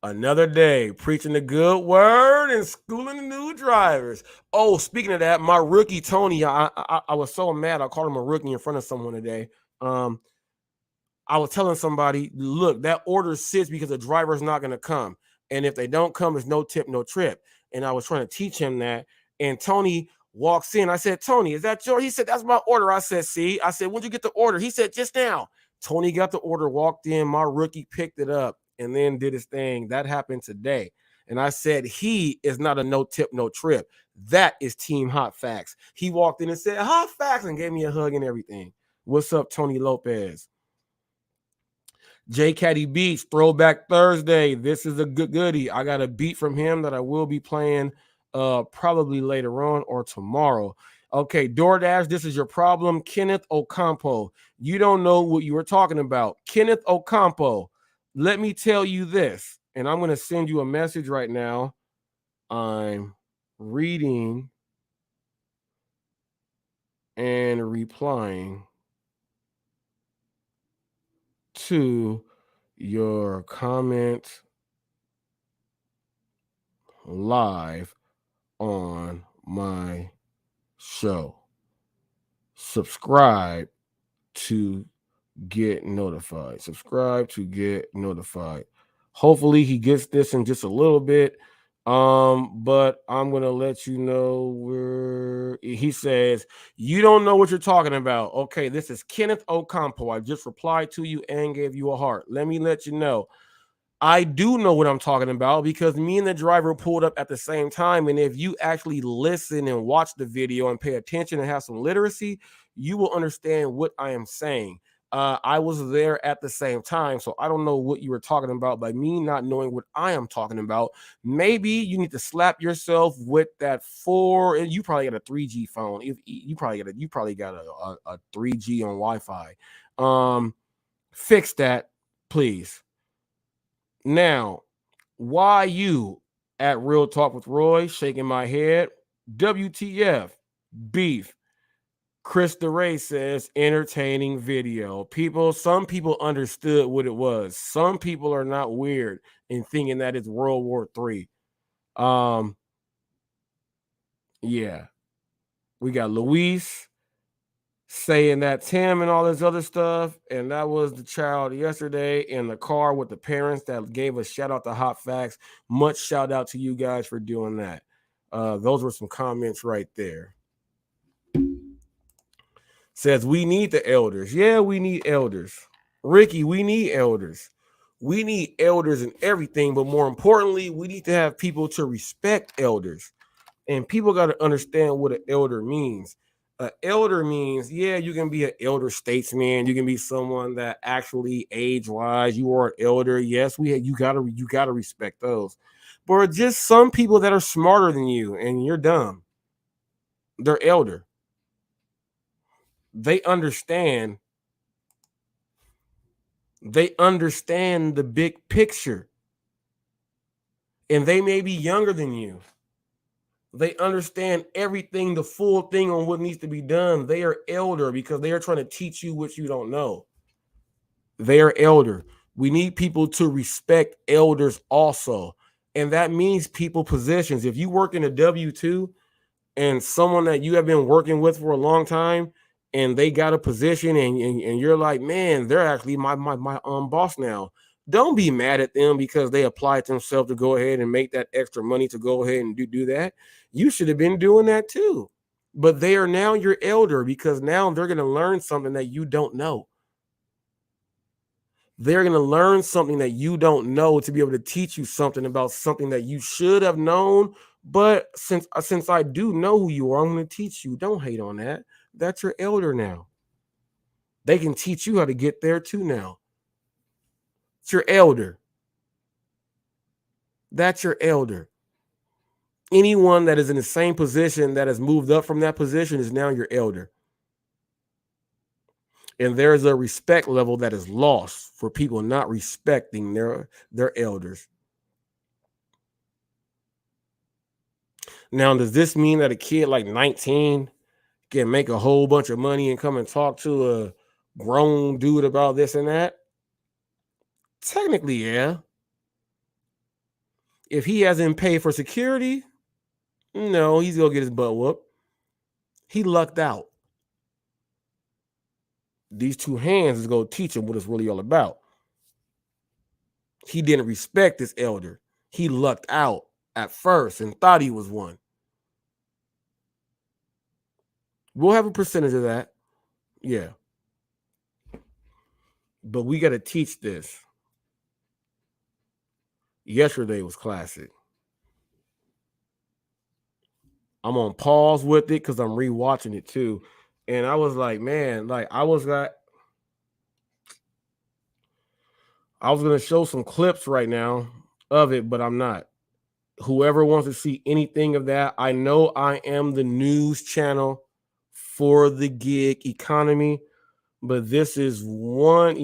Another day preaching the good word and schooling the new drivers. Oh, speaking of that, my rookie Tony, I was so mad I called him a rookie in front of someone today. I was telling somebody, look, that order sits because the driver's not going to come. And if they don't come, it's no tip, no trip. And I was trying to teach him that. And Tony walks in. I said, Tony, is that yours? He said, that's my order. I said, see? I said, when'd you get the order? He said, just now. Tony got the order, walked in. My rookie picked it up and then did his thing. That happened today. And I said, he is not a no tip, no trip. That is Team Hot Facts. He walked in and said, Hot Facts, and gave me a hug and everything. What's up, Tony Lopez? J Caddy Beats, Throwback Thursday. This is a good goodie. I got a beat from him that I will be playing probably later on or tomorrow. Okay, Doordash, this is your problem. Kenneth Ocampo. You don't know what you were talking about. Kenneth Ocampo, let me tell you this, and I'm going to send you a message right now. I'm reading and replying to your comment live on my show. Subscribe to get notified. Subscribe to get notified. Hopefully he gets this in just a little bit. But I'm gonna let you know where he says you don't know what you're talking about. Okay, this is Kenneth Ocampo. I just replied to you and gave you a heart. Let me let you know. I do know what I'm talking about because me and the driver pulled up at the same time. And if you actually listen and watch the video and pay attention and have some literacy, you will understand what I am saying. I was there at the same time, so I don't know what you were talking about by me not knowing what I am talking about. Maybe you need to slap yourself with that four. And you probably got a 3G phone. If you probably got a 3G on Wi-Fi. Fix that, please. Now, why you at Real Talk with Roy shaking my head? WTF, beef. Chris DeRay says entertaining video. Some people understood what it was. Some people are not weird in thinking that it's World War III. Yeah. We got Luis saying that's him and all this other stuff. And that was the child yesterday in the car with the parents that gave a shout out to Hot Facts. Much shout out to you guys for doing that. Those were some comments right there. Says we need the elders. Yeah, we need elders. Ricky, we need elders. We need elders in everything, but more importantly, we need to have people to respect elders. And people got to understand what an elder means. An elder means, yeah, you can be an elder statesman. You can be someone that actually age-wise, you are an elder. Yes, you gotta respect those. But just some people that are smarter than you and you're dumb. They're elder. They understand. They understand the big picture. And they may be younger than you. They understand everything, the full thing on what needs to be done. They are elder because they are trying to teach you what you don't know. They are elder. We need people to respect elders also. And that means people positions. If you work in a W-2 and someone that you have been working with for a long time and they got a position and you're like, man, they're actually my boss now. Don't be mad at them because they applied themselves to go ahead and make that extra money to go ahead and do that. You should have been doing that too. But they are now your elder because now they're going to learn something that you don't know. They're going to learn something that you don't know to be able to teach you something about something that you should have known. But since I do know who you are, I'm going to teach you. Don't hate on that. That's your elder now. They can teach you how to get there too now. It's your elder. That's your elder. Anyone that is in the same position that has moved up from that position is now your elder. And there's a respect level that is lost for people not respecting their elders. Now, does this mean that a kid like 19 can make a whole bunch of money and come and talk to a grown dude about this and that? Technically, yeah. If he hasn't paid for security, no, he's gonna get his butt whooped. He lucked out. These two hands is gonna teach him what it's really all about. He didn't respect his elder. He lucked out at first and thought he was one. We'll have a percentage of that. Yeah. But we got to teach this. Yesterday was classic. I'm on pause with it because I'm rewatching it too. And I was like, man, like I was going to show some clips right now of it, but I'm not. Whoever wants to see anything of that, I know I am the news channel for the gig economy, but this is one,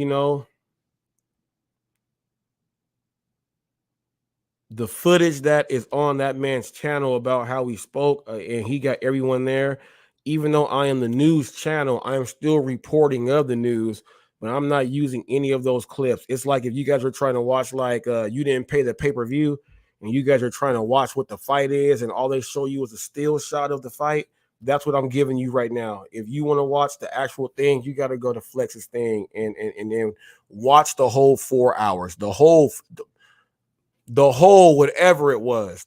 the footage that is on that man's channel about how he spoke, and he got everyone there. Even though I am the news channel, I am still reporting of the news, but I'm not using any of those clips. It's like if you guys are trying to watch, like you didn't pay the pay-per-view, and you guys are trying to watch what the fight is, and all they show you is a still shot of the fight. That's what I'm giving you right now. If you want to watch the actual thing, you got to go to Flex's thing and then watch the whole 4 hours, the whole whatever it was,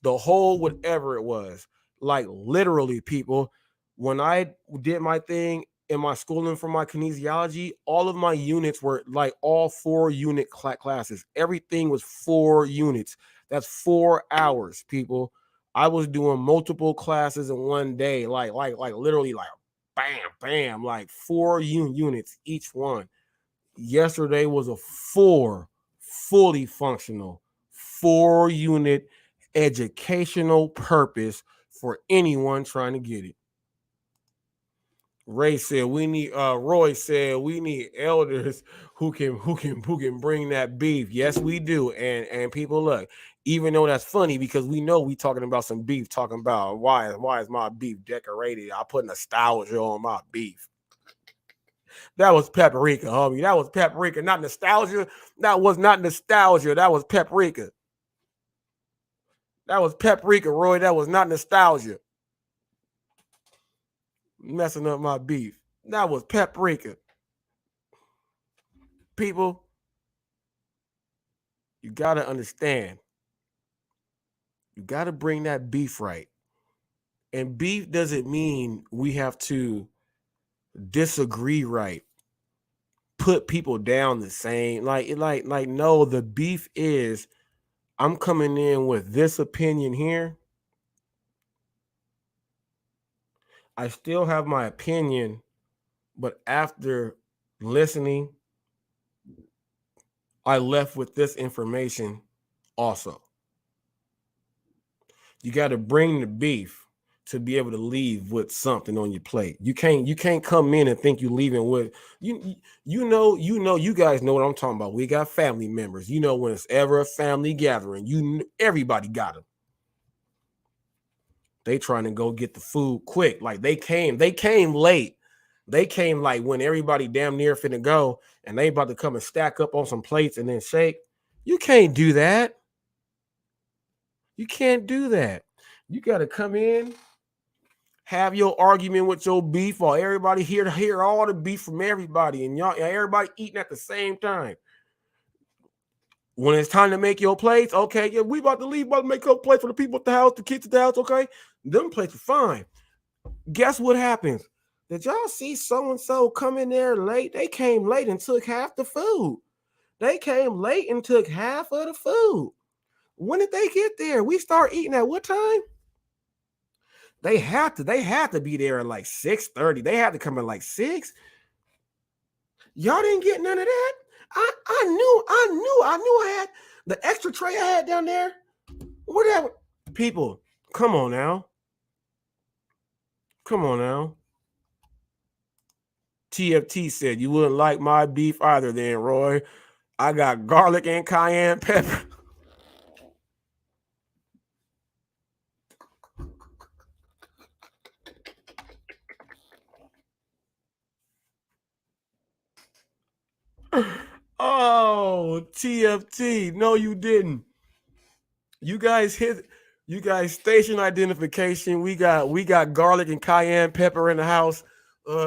like literally, people. When I did my thing in my schooling for my kinesiology, all of my units were like all 4-unit classes. Everything was 4 units. That's 4 hours, people. I was doing multiple classes in one day, like literally, like bam, bam, like 4 units each one. Yesterday was a 4 fully functional 4-unit educational purpose for anyone trying to get it. Roy said we need elders who can bring that beef. Yes, we do. And people, look, even though that's funny because we know we talking about some beef, talking about why is my beef decorated? I put nostalgia on my beef. That was paprika, homie. That was paprika, not nostalgia. That was not nostalgia. That was paprika. That was paprika, Roy. That was not nostalgia. Messing up my beef. That was paprika. People, you got to understand. You got to bring that beef right. And beef doesn't mean we have to disagree right. Put people down the same. Like no, the beef is I'm coming in with this opinion here. I still have my opinion, but after listening, I left with this information also. You got to bring the beef to be able to leave with something on your plate. You can't come in and think you're leaving with you guys know what I'm talking about. We got family members. When it's ever a family gathering, everybody got them. They trying to go get the food quick. Like they came late. They came like when everybody damn near finna go and they about to come and stack up on some plates and then shake. You can't do that. You can't do that. You got to come in, have your argument with your beef, or everybody hear all the beef from everybody, and everybody eating at the same time. When it's time to make your plates, okay, yeah, we about to leave, about to make your plates for the people at the house, the kids at the house, okay? Them plates are fine. Guess what happens? Did y'all see so and so come in there late? They came late and took half the food. They came late and took half of the food. When did they get there? We start eating at what time? They had to be there at like 6:30. They had to come at like 6. Y'all didn't get none of that. I knew I had the extra tray I had down there. Whatever. People, come on now. Come on now. TFT said you wouldn't like my beef either then, Roy. I got garlic and cayenne pepper. Oh, TFT. No, you didn't. You guys hit you guys station identification. We got garlic and cayenne pepper in the house.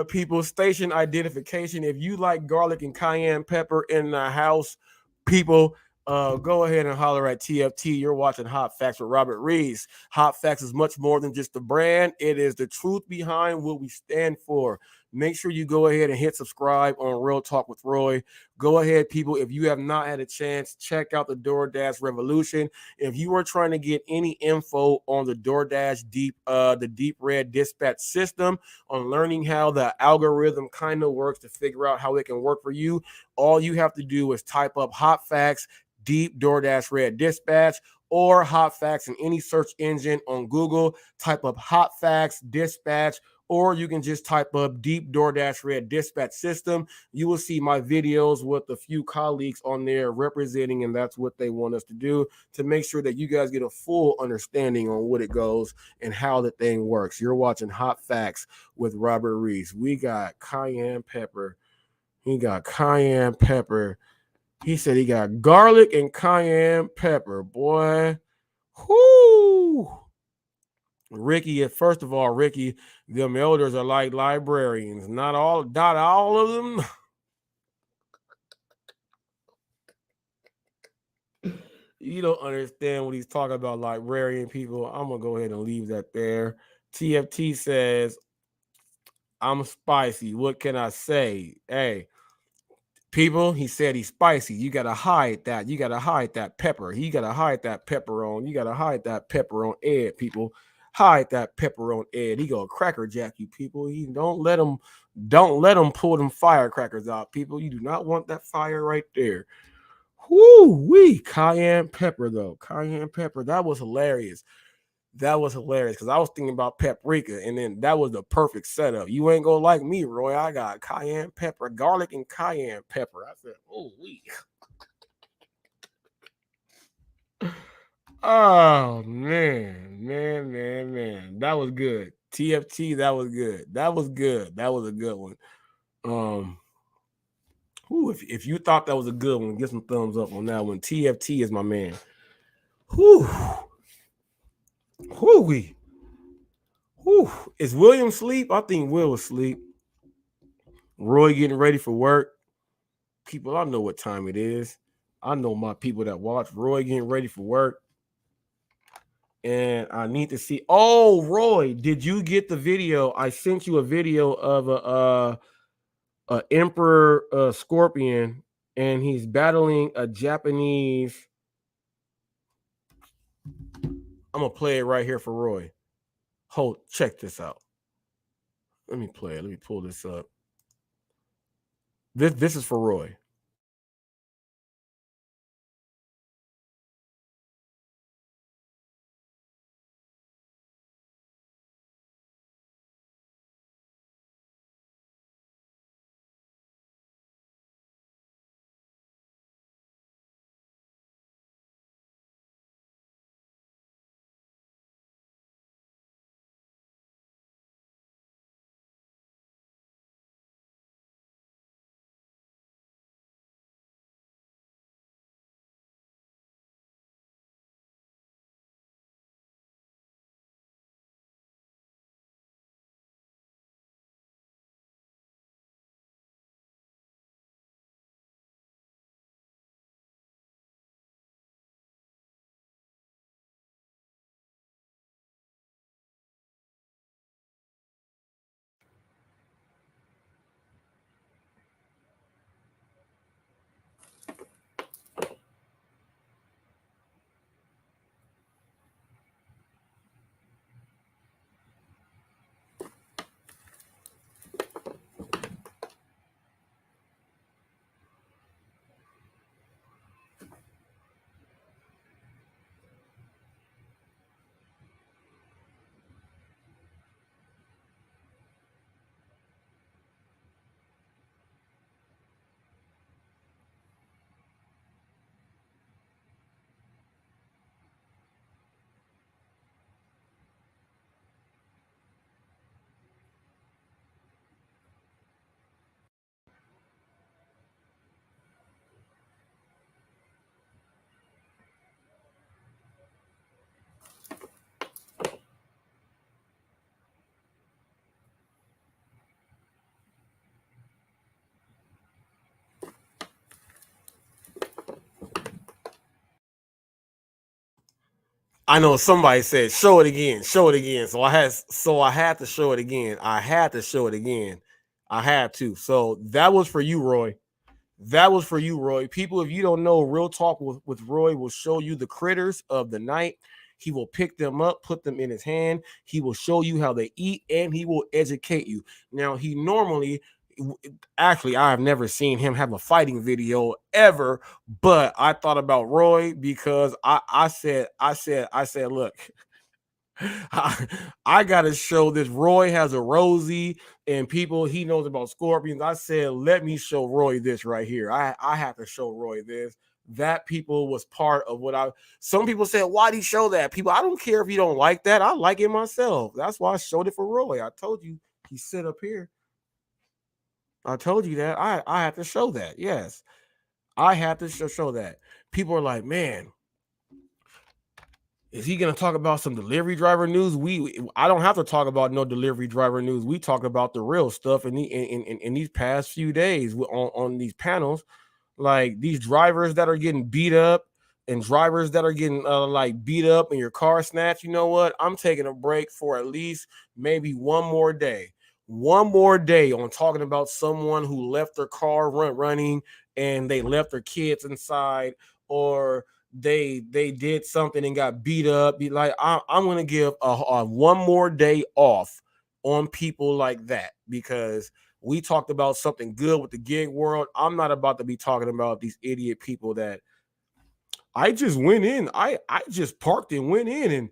People, station identification. If you like garlic and cayenne pepper in the house, people, go ahead and holler at TFT. You're watching Hot Facts with Robert Reese. Hot Facts is much more than just a brand. It is the truth behind what we stand for. Make sure you go ahead and hit subscribe on Real Talk with Roy. Go ahead, people. If you have not had a chance, check out the Doordash Revolution. If you are trying to get any info on the DoorDash the deep red dispatch system, on learning how the algorithm kind of works to figure out how it can work for you, all you have to do is type up Hot Facts Deep DoorDash Red Dispatch or Hot Facts in any search engine on Google. Type up Hot Facts Dispatch, or you can just type up Deep DoorDash Red Dispatch System. You will see my videos with a few colleagues on there representing, and that's what they want us to do to make sure that you guys get a full understanding on what it goes and how the thing works. You're watching Hot Facts with Robert Reese. We got cayenne pepper. He got cayenne pepper. He said he got garlic and cayenne pepper. Boy, whoo. Ricky, first of all, Ricky, them elders are like librarians. Not all of them. You don't understand what he's talking about, librarian people. I'm gonna go ahead and leave that there. TFT says, I'm spicy. What can I say? Hey, people, he said he's spicy. You gotta hide that. You gotta hide that pepper. You gotta hide that pepper on. You gotta hide that pepper on Ed, people. Hide that pepper on Ed. He gonna cracker jack you, people. He don't let him pull them firecrackers out, people. You do not want that fire right there. Whoo wee, cayenne pepper though. Cayenne pepper. That was hilarious. That was hilarious because I was thinking about paprika, and then that was the perfect setup. You ain't gonna like me, Roy. I got cayenne pepper, garlic, and cayenne pepper. I said, oh, we. Oh man. That was good. TFT, that was good. That was good. That was a good one. Um, if you thought that was a good one, get some thumbs up on that one. TFT is my man. Whew. Whew, we. Whew. Is William asleep? I think Will was asleep. Roy getting ready for work. People, I know what time it is. I know my people that watch. Roy getting ready for work. And I need to see. Oh, Roy, did you get the video? I sent you a video of a emperor scorpion, and he's battling a Japanese. I'm gonna play it right here for Roy. Hold, check this out. Let me play it. Let me pull this up. This is for Roy. I know somebody said show it again, show it again. So I had to show it again. I had to show it again. I had to. So that was for you, Roy. That was for you, Roy. People, if you don't know, Real Talk with Roy will show you the critters of the night. He will pick them up, put them in his hand. He will show you how they eat, and he will educate you. Now, he normally, actually, I have never seen him have a fighting video ever, but I thought about Roy because I said, look, I gotta show this. Roy has a Rosie, and people he knows about scorpions. I said, let me show Roy this right here. I have to show Roy this. That people was part of what I. Some people said, why'd he show that? People, I don't care if you don't like that. I like it myself. That's why I showed it for Roy. I told you he sit up here. I told you that. I had to show that. Yes, I had to show that. People are like, man, is he going to talk about some delivery driver news? I don't have to talk about no delivery driver news. We talk about the real stuff in these past few days on these panels, like these drivers that are getting beat up and drivers that are getting like beat up and your car snatched. You know what? I'm taking a break for at least maybe one more day. One more day on talking about someone who left their car running and they left their kids inside, or they did something and got beat up. Be like, I'm gonna give a one more day off on people like that, because we talked about something good with the gig world. I'm not about to be talking about these idiot people that I just went in. I just parked and went in, and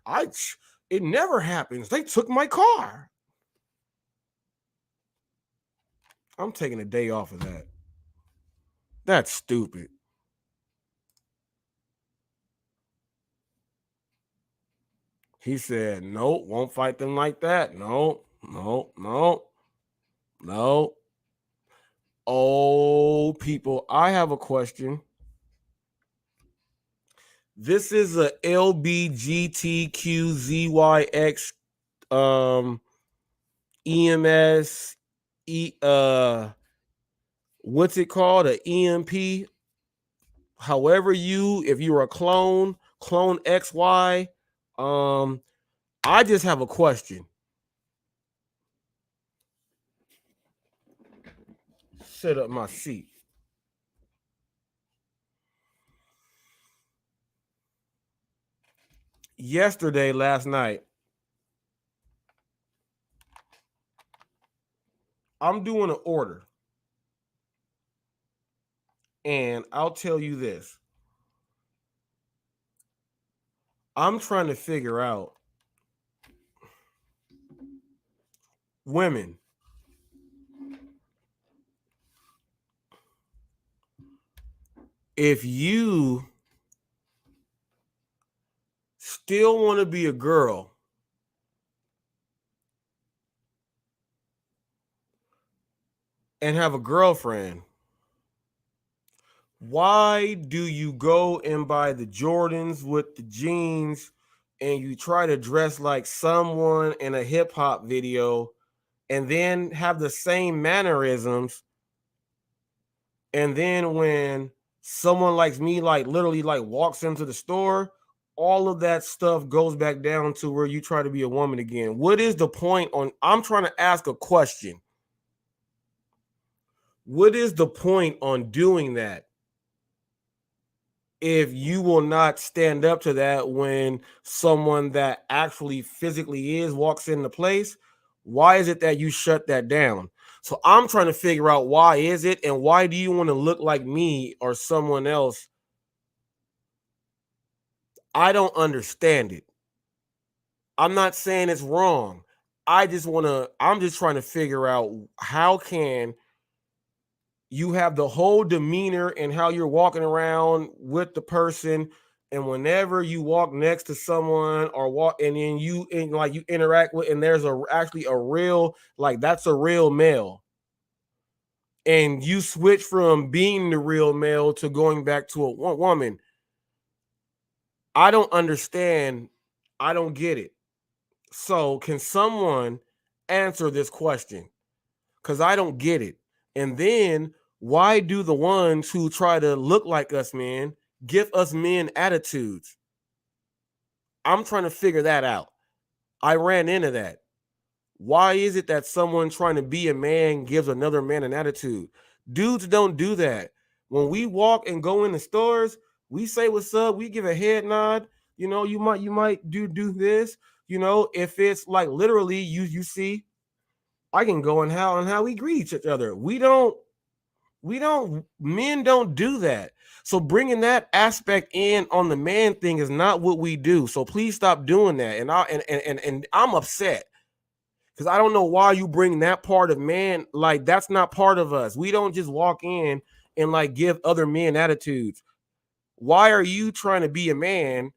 I it never happens. They took my car. I'm taking a day off of that. That's stupid. He said, nope, won't fight them like that. No, no, no, no. Oh, people, I have a question. This is a LBGTQZYX EMS what's it called? A EMP. However, if you're a clone XY, I just have a question. Set up my seat. Last night, I'm doing an order. And I'll tell you this. I'm trying to figure out, women, if you still want to be a girl and have a girlfriend, why do you go and buy the Jordans with the jeans and you try to dress like someone in a hip hop video and then have the same mannerisms, and then when someone like me like literally like walks into the store, all of that stuff goes back down to where you try to be a woman again? What is the point on I'm trying to ask a question. What is the point on doing that if you will not stand up to that when someone that actually physically walks into place? Why is it that you shut that down? So I'm trying to figure out, why is it, and why do you want to look like me or someone else? I don't understand it. I'm not saying it's wrong. I'm just trying to figure out, how can you have the whole demeanor and how you're walking around with the person, and whenever you walk next to someone or walk, and then you interact with, and there's actually a real, like, that's a real male, and you switch from being the real male to going back to a woman. I don't understand. I don't get it. So can someone answer this question? Because I don't get it. And then, why do the ones who try to look like us men give us men attitudes? I'm trying to figure that out. I ran into that. Why is it that someone trying to be a man gives another man an attitude? Dudes don't do that. When we walk and go in the stores, we say what's up, we give a head nod. You might do this. If it's like literally you see, I can go and how we greet each other. Men don't do that. So bringing that aspect in on the man thing is not what we do. So please stop doing that. And I'm upset because I don't know why you bring that part of man. Like, that's not part of us. We don't just walk in and like give other men attitudes. Why are you trying to be a man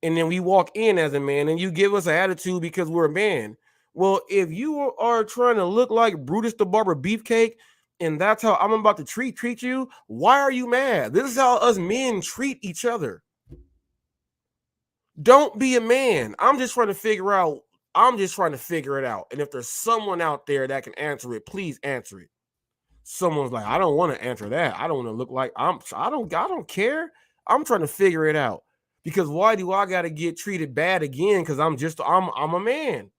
and then we walk in as a man and you give us an attitude because we're a man? Well, if you are trying to look like Brutus the Barber Beefcake and that's how I'm about to treat you, why are you mad? This is how us men treat each other. Don't be a man. I'm just trying to figure it out. And if there's someone out there that can answer it, please answer it. Someone's like, I don't want to answer that. I don't want to look like I don't care. I'm trying to figure it out. Because why do I got to get treated bad again? Because I'm a man.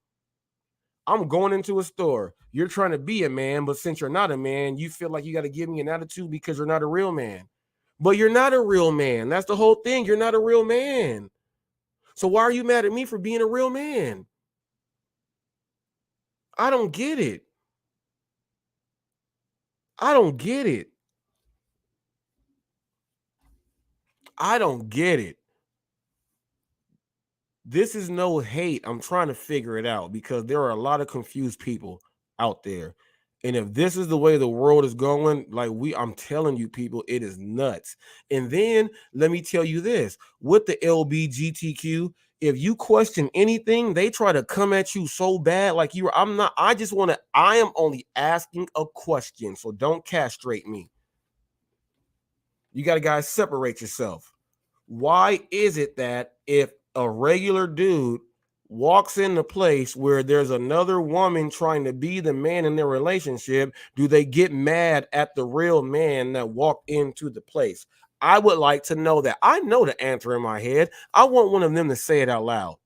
I'm going into a store. You're trying to be a man, but since you're not a man, you feel like you got to give me an attitude because you're not a real man. But you're not a real man. That's the whole thing. You're not a real man. So why are you mad at me for being a real man? I don't get it. I don't get it. I don't get it. This is no hate. I'm trying to figure it out because there are a lot of confused people out there. And if this is the way the world is going, I'm telling you, people, it is nuts. And then let me tell you this, with the LBGTQ, if you question anything, they try to come at you so bad. I am only asking a question. So don't castrate me. You got to, guys, separate yourself. Why is it that if a regular dude walks in the place where there's another woman trying to be the man in their relationship, do they get mad at the real man that walked into the place? I would like to know that. I know the answer in my head. I want one of them to say it out loud.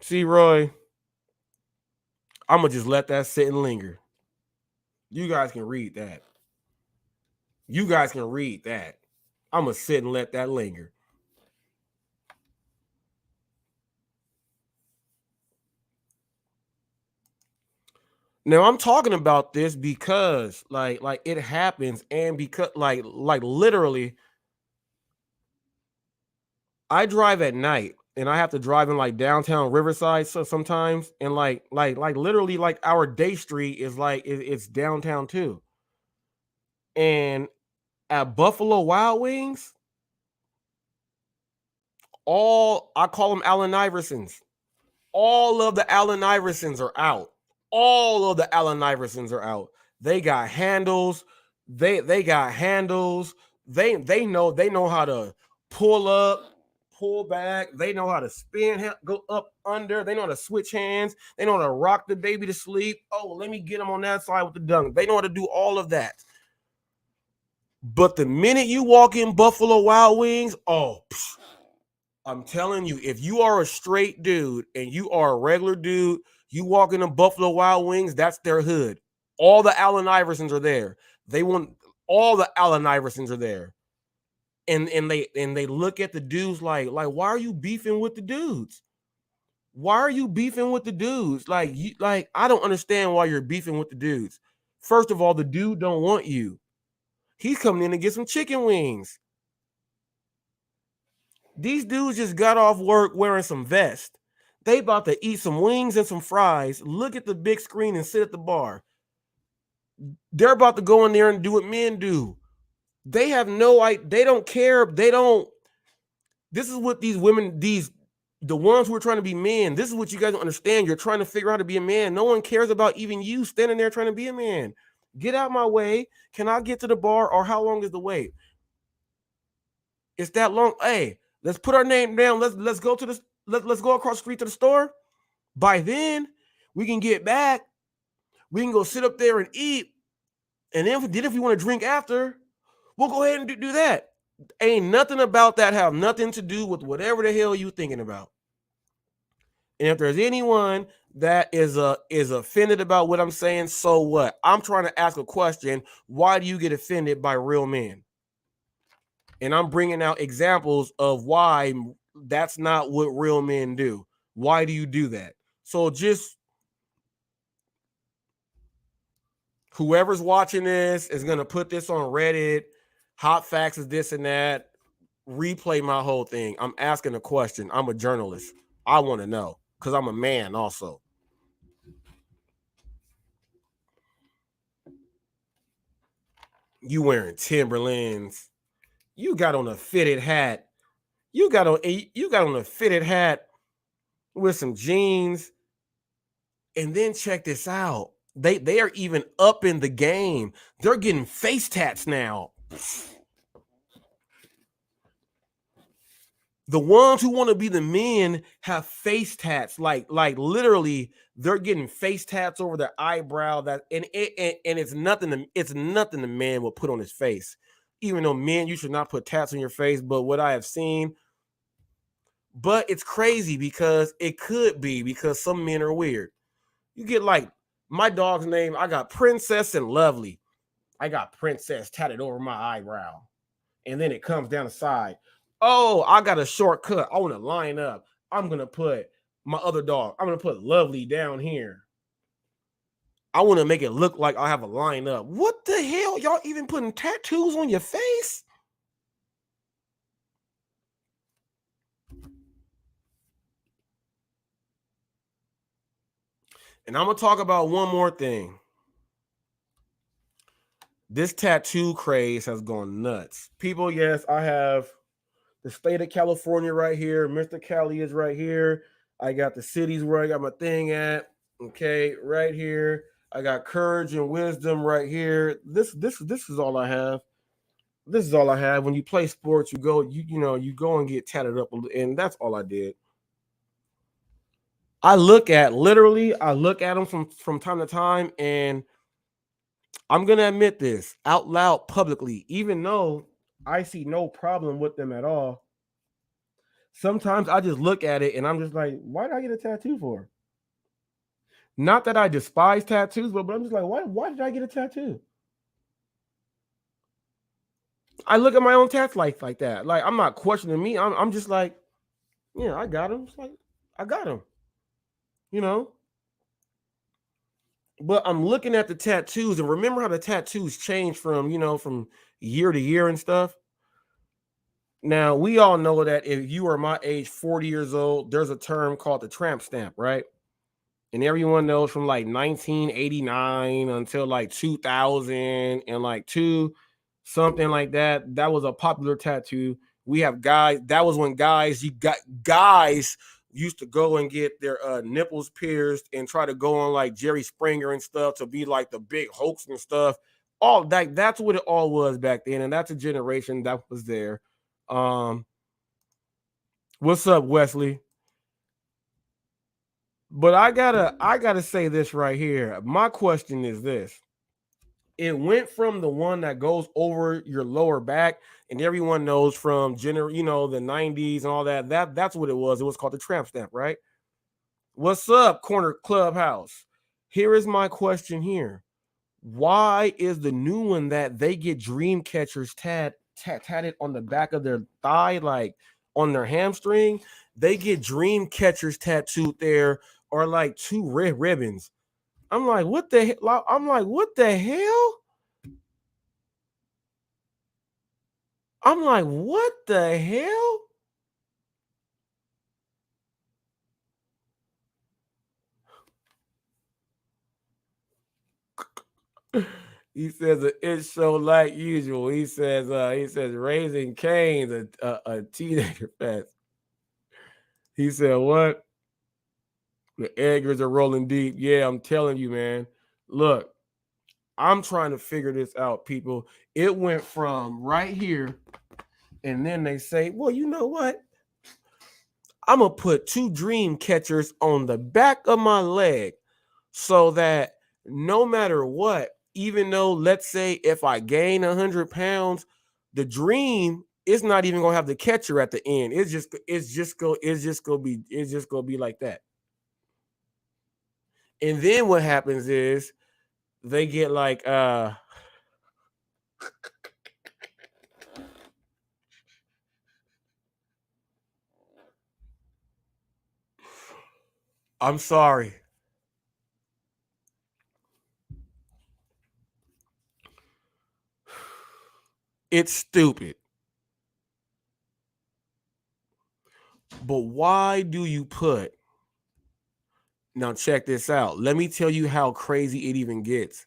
See, Roy, I'm going to just let that sit and linger. You guys can read that. I'm going to sit and let that linger. Now I'm talking about this because like it happens, and because like literally I drive at night and I have to drive in like downtown Riverside so sometimes, and like literally like our day street is like it's downtown too. And at Buffalo Wild Wings, I call them Allen Iversons. All of the Allen Iversons are out. All of the Allen Iversons are out. They got handles. They got handles. They know how to pull up, pull back. They know how to spin, go up, under. They know how to switch hands. They know how to rock the baby to sleep. Oh, let me get them on that side with the dunk. They know how to do all of that. But the minute you walk in Buffalo Wild Wings, I'm telling you, if you are a straight dude and you are a regular dude, you walk into Buffalo Wild Wings, that's their hood. All the Allen Iversons are there. All the Allen Iversons are there. And they look at the dudes like why are you beefing with the dudes? Why are you beefing with the dudes? Like I don't understand why you're beefing with the dudes. First of all, the dude don't want you. He's coming in to get some chicken wings. These dudes just got off work wearing some vests. They about to eat some wings and some fries, look at the big screen and sit at the bar. They're about to go in there and do what men do. They have no idea. They don't care. This is what these women, the ones who are trying to be men, this is what you guys don't understand. You're trying to figure out how to be a man. No one cares about even you standing there trying to be a man. Get out my way. Can I get to the bar, or how long is the wait? It's that long. Hey, let's put our name down. Let's go to let's go across the street to the store. By then, we can get back. We can go sit up there and eat. And then if we want to drink after, we'll go ahead and do that. Ain't nothing about that have nothing to do with whatever the hell you thinking about. And if there's anyone that is offended about what I'm saying, so what? I'm trying to ask a question. Why do you get offended by real men? And I'm bringing out examples of why that's not what real men do. Why do you do that? So just whoever's watching this is going to put this on Reddit. Hot facts is this and that. Replay my whole thing. I'm asking a question. I'm a journalist. I want to know because I'm a man also. You wearing Timberlands. You got on a fitted hat. You got on a fitted hat with some jeans. And then check this out. They are even up in the game. They're getting face tats now. The ones who want to be the men have face tats. Like literally, they're getting face tats over their eyebrow. And it's nothing the man will put on his face. Even though men, you should not put tats on your face. But what I have seen, but it's crazy because it could be because some men are weird. You get like my dog's name. I got Princess and Lovely. I got Princess tatted over my eyebrow. And then it comes down the side. Oh, I got a shortcut. I want to line up. I'm going to put my other dog. I'm going to put Lovely down here. I want to make it look like I have a line up. What the hell? Y'all even putting tattoos on your face? And I'm going to talk about one more thing. This tattoo craze has gone nuts. People, yes, I have the state of California right here. Mr. Cali is right here. I got the cities where I got my thing at. Okay, right here. I got courage and wisdom right here. This is all I have. This is all I have. When you play sports, you go and get tatted up, and that's all I did. I look at them from time to time, and I'm gonna admit this out loud publicly, even though I see no problem with them at all. Sometimes I just look at it and I'm just like, why did I get a tattoo for? Not that I despise tattoos, but I'm just like, why did I get a tattoo? I look at my own tats like that. Like, I'm not questioning me. I'm just like, yeah, I got him. It's like, I got him. You know? But I'm looking at the tattoos, and remember how the tattoos change from year to year and stuff? Now, we all know that if you are my age, 40 years old, there's a term called the tramp stamp, right? And everyone knows from like 1989 until like 2000 and like something like that. That was a popular tattoo. We have guys. That was when guys used to go and get their nipples pierced and try to go on like Jerry Springer and stuff to be like the big hoax and stuff. All that. That's what it all was back then, and that's a generation that was there. What's up, Wesley? But I gotta say this right here. My question is this. It went from the one that goes over your lower back, and everyone knows from the 90s and all that. That's what it was. It was called the tramp stamp, right? What's up, Corner Clubhouse? Here is my question here. Why is the new one that they get dream catchers tatted on the back of their thigh, like on their hamstring? They get dream catchers tattooed there, or like two red ribbons. I'm like, what the hell? I'm like, what the hell? I'm like, what the hell? He says it's so like usual. He says Raising Cane's a teenager fest. He said what? The eggers are rolling deep. Yeah, I'm telling you, man. Look, I'm trying to figure this out, people. It went from right here, and then they say, well, you know what? I'm gonna put two dream catchers on the back of my leg so that no matter what, even though, let's say, if I gain 100 pounds, the dream is not even gonna have the catcher at the end. It's just gonna be like that. And then what happens is they get like I'm sorry. It's stupid. But why do you put, now check this out. Let me tell you how crazy it even gets.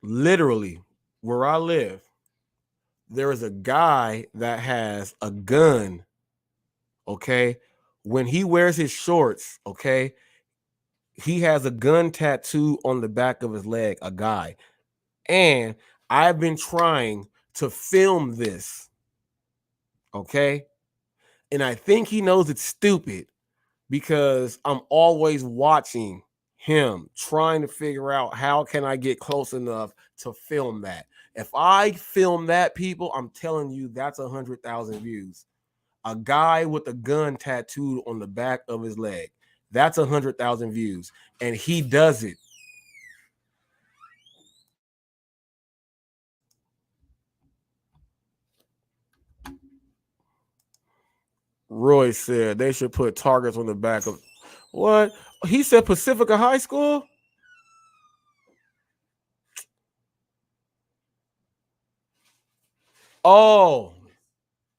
Literally, where I live, there is a guy that has a gun. Okay. When he wears his shorts, okay, he has a gun tattoo on the back of his leg, a guy. And I've been trying to film this. Okay. And I think he knows it's stupid because I'm always watching him trying to figure out how can I get close enough to film that. If I film that, people, I'm telling you, that's 100,000 views. A guy with a gun tattooed on the back of his leg. That's 100,000 views. And he does it. Roy said they should put targets on the back of what? He said Pacifica High School? Oh,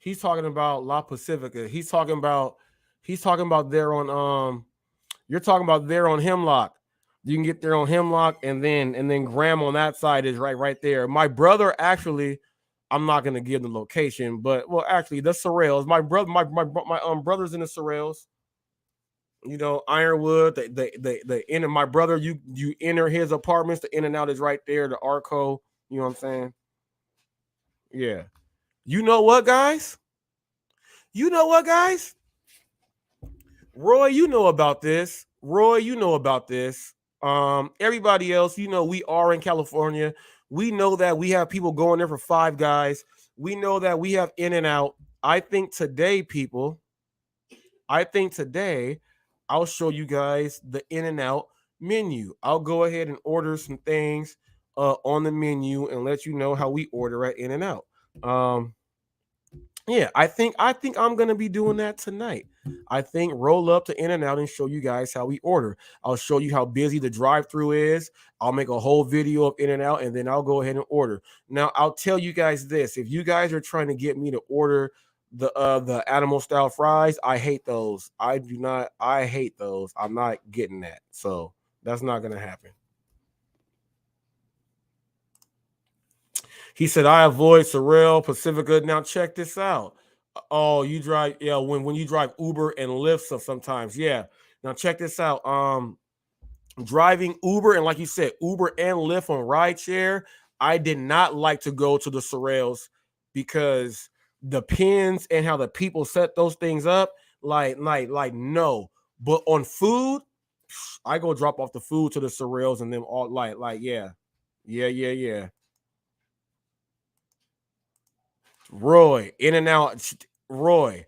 he's talking about La Pacifica. He's talking about there on you're talking about there on Hemlock. You can get there on Hemlock, and then Graham on that side is right there. My brother actually, I'm not gonna give the location, but well, actually, the Sorrels. My brother, my brothers in the Sorrels. You know, Ironwood. The in my brother. You enter his apartments. The In and Out is right there. The Arco. You know what I'm saying? Yeah. You know what, guys? You know what, guys? Roy, you know about this. Roy, you know about this. Everybody else, you know, we are in California. We know that we have people going there for Five Guys. We know that we have In and Out. I think today, people, I think today I'll show you guys the In and Out menu. I'll go ahead and order some things on the menu and let you know how we order at In and Out. Yeah, I think I'm gonna be doing that tonight. I think roll up to In and Out and show you guys how we order. I'll show you how busy the drive-through is. I'll make a whole video of In and Out, and then I'll go ahead and order. Now I'll tell you guys this: if you guys are trying to get me to order the animal style fries, I hate those. I do not. I hate those. I'm not getting that. So that's not gonna happen. He said, I avoid Sorrel, Pacifica. Now check this out. Oh, you drive, yeah, when you drive Uber and Lyft sometimes. Yeah. Now check this out. Driving Uber and like you said, Uber and Lyft on rideshare, I did not like to go to the Sorrels because the pins and how the people set those things up, like no. But on food, I go drop off the food to the Sorrels and them all yeah. Yeah, yeah, yeah. Roy, In and Out, Roy.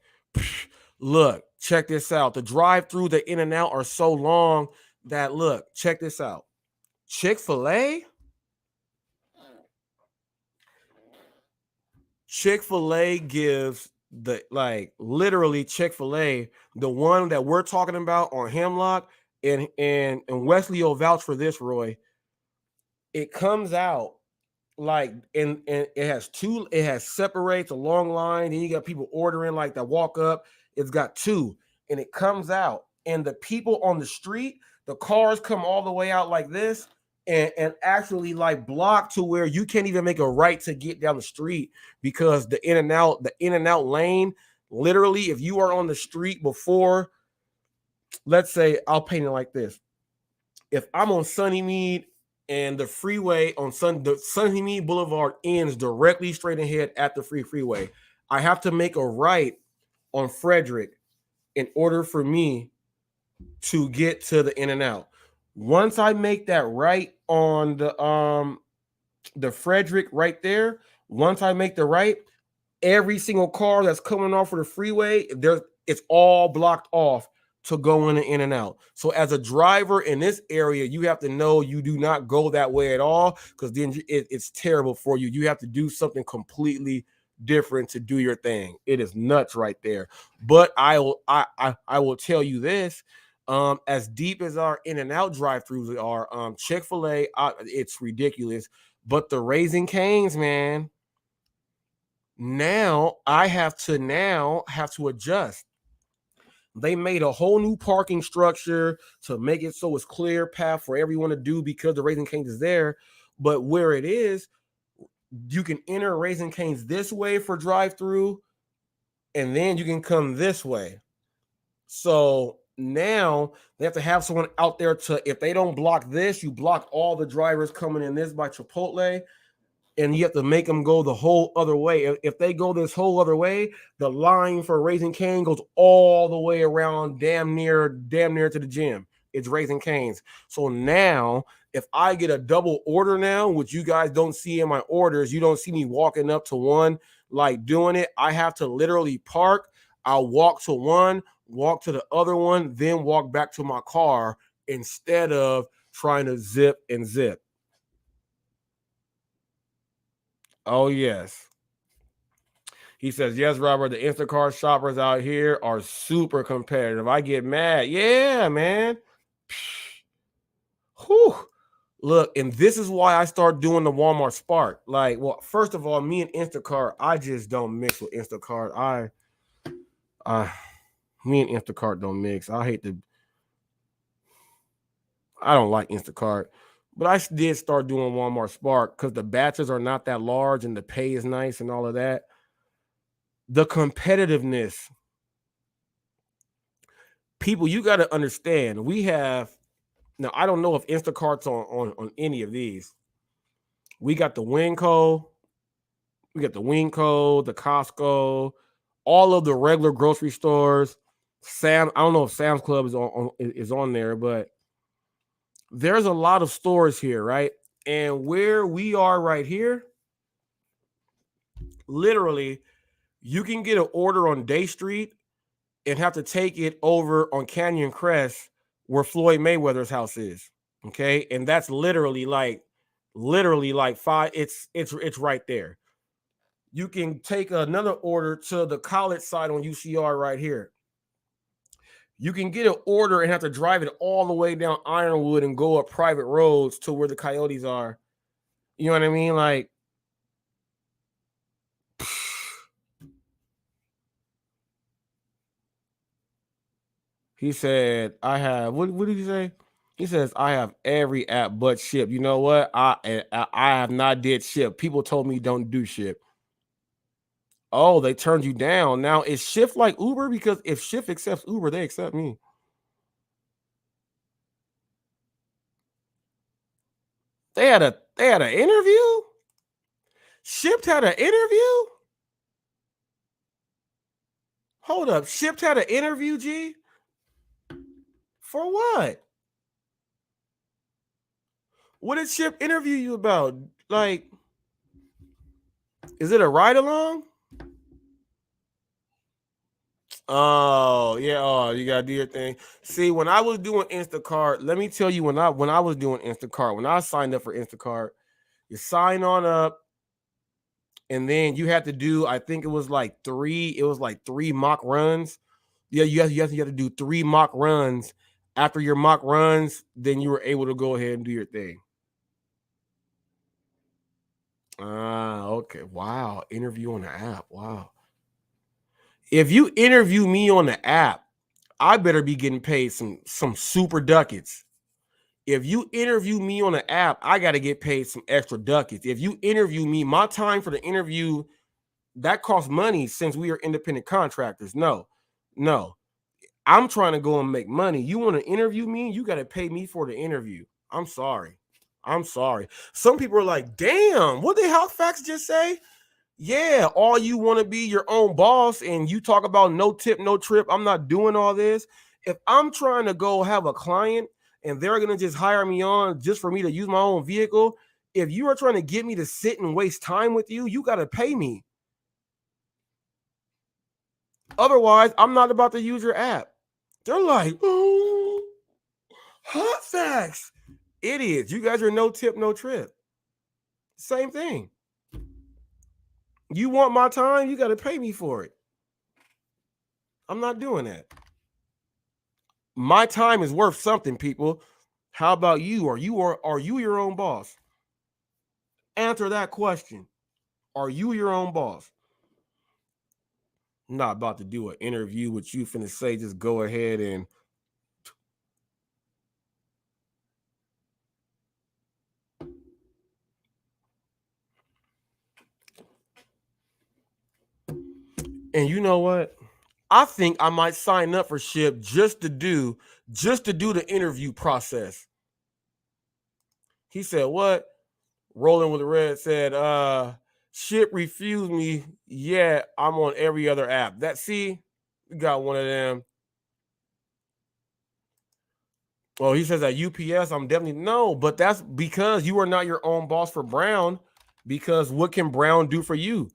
Look, check this out. The drive through the In and Out are so long that look, check this out. Chick-fil-A, Chick-fil-A gives the like literally Chick-fil-A, the one that we're talking about on Hemlock, and Wesley will vouch for this, Roy. It comes out like and it has separates a long line, and you got people ordering like that walk up. It's got two, and it comes out, and the people on the street, the cars come all the way out like this, and actually like block to where you can't even make a right to get down the street because the In and Out lane, literally, if you are on the street before, let's say, I'll paint it like this: if I'm on Sunnymead and the freeway on the Sunnymead Boulevard ends directly straight ahead at the freeway, I have to make a right on Frederick in order for me to get to the In-N-Out. Once I make that right on the Frederick right there, once I make the right, every single car that's coming off of the freeway, it's all blocked off to go In-N-Out. So as a driver in this area, you have to know you do not go that way at all, because then it's terrible for you. You have to do something completely different to do your thing. It is nuts right there. But I will tell you this. As deep as our In-N-Out drive-throughs are, Chick-fil-A, it's ridiculous. But the Raising Cane's, man, now I have to adjust. They made a whole new parking structure to make it so it's clear path for everyone to do, because the Raising Cane's is there. But where it is, you can enter Raising Cane's this way for drive-through, and then you can come this way. So now they have to have someone out there to, if they don't block this, you block all the drivers coming in this by Chipotle, and you have to make them go the whole other way. If they go this whole other way, the line for Raising Cane goes all the way around, damn near to the gym. It's Raising Cane's. So now, if I get a double order now, which you guys don't see in my orders, you don't see me walking up to one like doing it. I have to literally park. I'll walk to one, walk to the other one, then walk back to my car instead of trying to zip and zip. Oh, yes. He says, yes, Robert, the Instacart shoppers out here are super competitive. I get mad. Yeah, man. Whew. Look, and this is why I start doing the Walmart Spark. Like, well, first of all, me and Instacart, I just don't mix with Instacart. Me and Instacart don't mix. I don't like Instacart. But I did start doing Walmart Spark because the batches are not that large and the pay is nice and all of that. The competitiveness. People, you got to understand, we have, now I don't know if Instacart's on any of these. We got the Winco, the Costco, all of the regular grocery stores. I don't know if Sam's Club is on there, but there's a lot of stores here, right? And where we are right here, literally, you can get an order on Day Street and have to take it over on Canyon Crest where Floyd Mayweather's house is. Okay. And that's literally like five. It's right there. You can take another order to the college side on UCR right here. You can get an order and have to drive it all the way down Ironwood and go up private roads to where the Coyotes are. You know what I mean? Like, he said, I have, what did he say? He says, I have every app but Ship. You know what? I have not did Ship. People told me don't do Ship. Oh, they turned you down. Now, is Shift like Uber? Because if Shift accepts Uber, they accept me. They had an interview? Shipped had an interview? Hold up. Shipped had an interview, G? For what? What did Ship interview you about? Like, is it a ride along? Oh, yeah. Oh, you gotta do your thing. See, when I was doing Instacart, let me tell you, when I was doing Instacart, when I signed up for Instacart, you sign on up, and then you had to do, I think it was like three mock runs. Yeah, you have to do 3 mock runs. After your mock runs, then you were able to go ahead and do your thing. Ah, okay. Wow. Interview on the app. Wow. If you interview me on the app, I better be getting paid some super ducats. If you interview me on the app, I got to get paid some extra ducats. If you interview me, my time for the interview, that costs money since we are independent contractors. No. I'm trying to go and make money. You want to interview me? You got to pay me for the interview. I'm sorry. Some people are like, damn, what did HotFacts just say? Yeah, all you want to be your own boss and you talk about no tip, no trip. I'm not doing all this. If I'm trying to go have a client and they're gonna just hire me on just for me to use my own vehicle, if you are trying to get me to sit and waste time with you, you gotta pay me. Otherwise, I'm not about to use your app. They're like, oh, hot facts. Idiots. You guys are no tip, no trip. Same thing. You want my time, you got to pay me for it. I'm not doing that. My time is worth something, people. How about you? Are you your own boss? Answer that question. Are you your own boss? I'm not about to do an interview with you finna say just go ahead and you know what? I think I might sign up for Ship just to do the interview process. He said, what? Rolling with the Red said, Ship refused me. Yeah, I'm on every other app. That see, we got one of them. Well, he says at UPS, I'm definitely no, but that's because you are not your own boss for Brown. Because what can Brown do for you?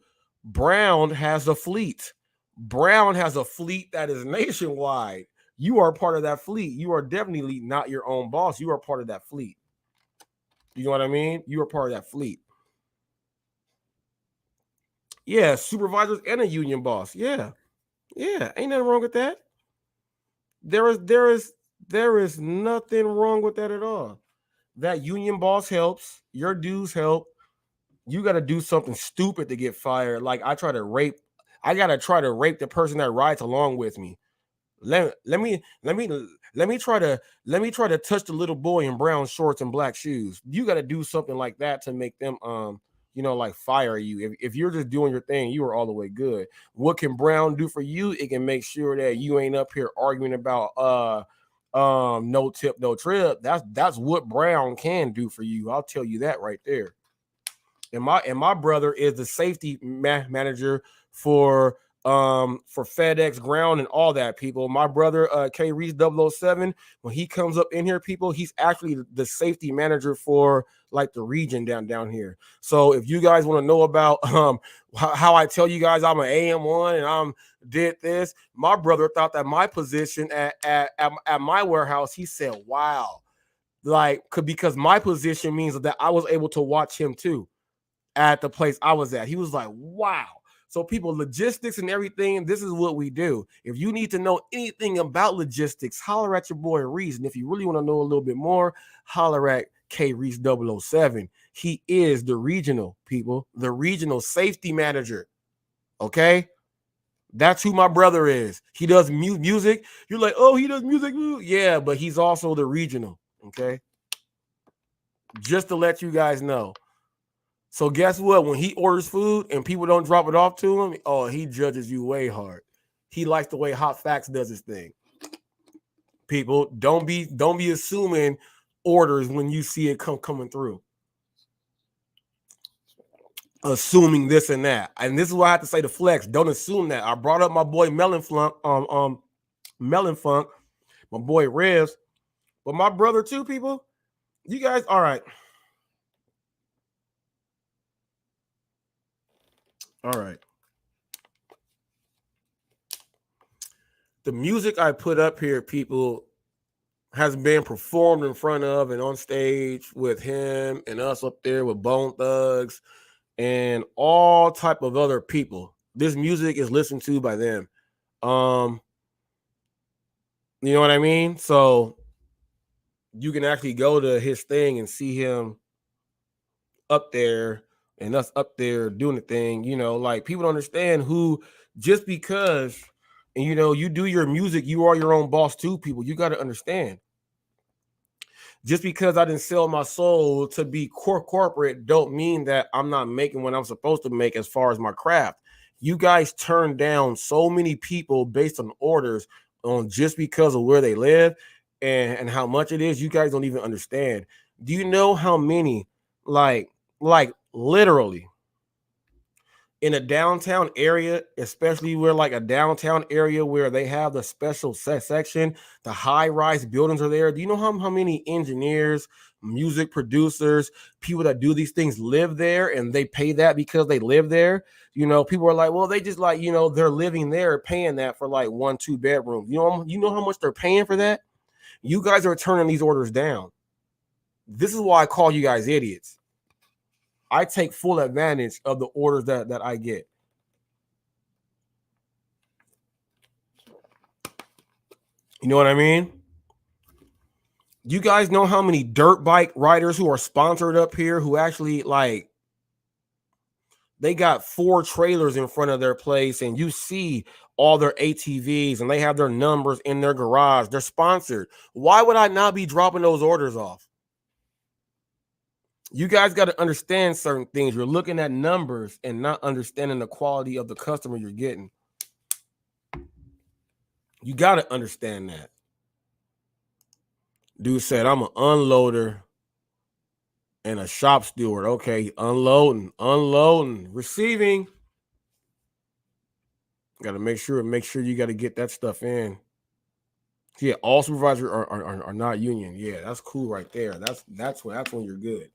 Brown has a fleet. Brown has a fleet that is nationwide. You are part of that fleet. You are definitely not your own boss. You are part of that fleet. You know what I mean? You are part of that fleet. Yeah, supervisors and a union boss. Yeah. Yeah. Ain't nothing wrong with that. There is nothing wrong with that at all. That union boss helps. Your dues help. You got to do something stupid to get fired. Like I gotta try to rape the person that rides along with me. Let me try to touch the little boy in brown shorts and black shoes. You got to do something like that to make them like fire you. If you're just doing your thing, you are all the way good. What can Brown do for you? It can make sure that you ain't up here arguing about no tip, no trip. That's what Brown can do for you. I'll tell you that right there. And my brother is the safety manager for FedEx Ground and all that, people. My brother K Reese 007, when he comes up in here, people, he's actually the safety manager for like the region down here. So if you guys want to know about how I tell you guys I'm an AM1 and I'm did this, my brother thought that my position at my warehouse, he said, wow, like because my position means that I was able to watch him too at the place I was at. He was like, wow. So people, logistics and everything, this is what we do. If you need to know anything about logistics, holler at your boy Reese. And if you really want to know a little bit more, holler at K Reese 007. He is the regional, people, the regional safety manager. Okay? That's who my brother is. He does music. You're like, oh, he does music. Yeah, but he's also the regional. Okay? Just to let you guys know. So guess what? When he orders food and people don't drop it off to him, oh, he judges you way hard. He likes the way Hot Facts does his thing. People, don't be assuming orders when you see it coming through. Assuming this and that. And this is why I have to say to Flex, don't assume that. I brought up my boy Melon Funk, my boy Revs, but my brother too, people. You guys, all right. All right. The music I put up here, people, has been performed in front of and on stage with him and us up there with Bone Thugs and all type of other people. This music is listened to by them. You know what I mean? So you can actually go to his thing and see him up there and us up there doing the thing. Like people don't understand who just because and you do your music, you are your own boss too, people. You got to understand. Just because I didn't sell my soul to be corporate don't mean that I'm not making what I'm supposed to make as far as my craft. You guys turn down so many people based on orders on just because of where they live and how much it is. You guys don't even understand. Do you know how many like literally in a downtown area, especially where like a downtown area where they have the special section, the high-rise buildings are there. Do you know how many engineers, music producers, people that do these things live there and they pay that because they live there? People are like, well, they just like, they're living there, paying that for like 1-2 bedrooms. You know how much they're paying for that? You guys are turning these orders down. This is why I call you guys idiots. I take full advantage of the orders that I get. You know what I mean? You guys know how many dirt bike riders who are sponsored up here who actually like they got 4 trailers in front of their place and you see all their ATVs and they have their numbers in their garage. They're sponsored. Why would I not be dropping those orders off? You guys got to understand certain things. You're looking at numbers and not understanding the quality of the customer you're getting. You got to understand that. Dude said, I'm an unloader and a shop steward. Okay, unloading, receiving. Got to make sure you got to get that stuff in. Yeah, all supervisors are not union. Yeah, that's cool right there. That's when you're good.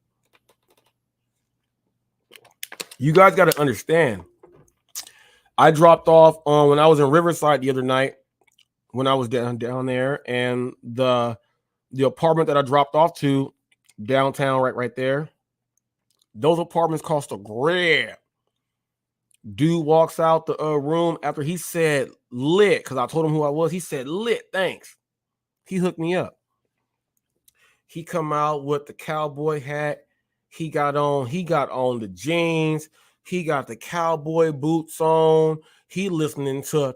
You guys got to understand. I dropped off when I was in Riverside the other night when I was down there, and the apartment that I dropped off to downtown right there. Those apartments cost a grand. Dude walks out the room after he said lit because I told him who I was. He said lit, thanks. He hooked me up. He come out with the cowboy hat. He got on the jeans. He got the cowboy boots on. He listening to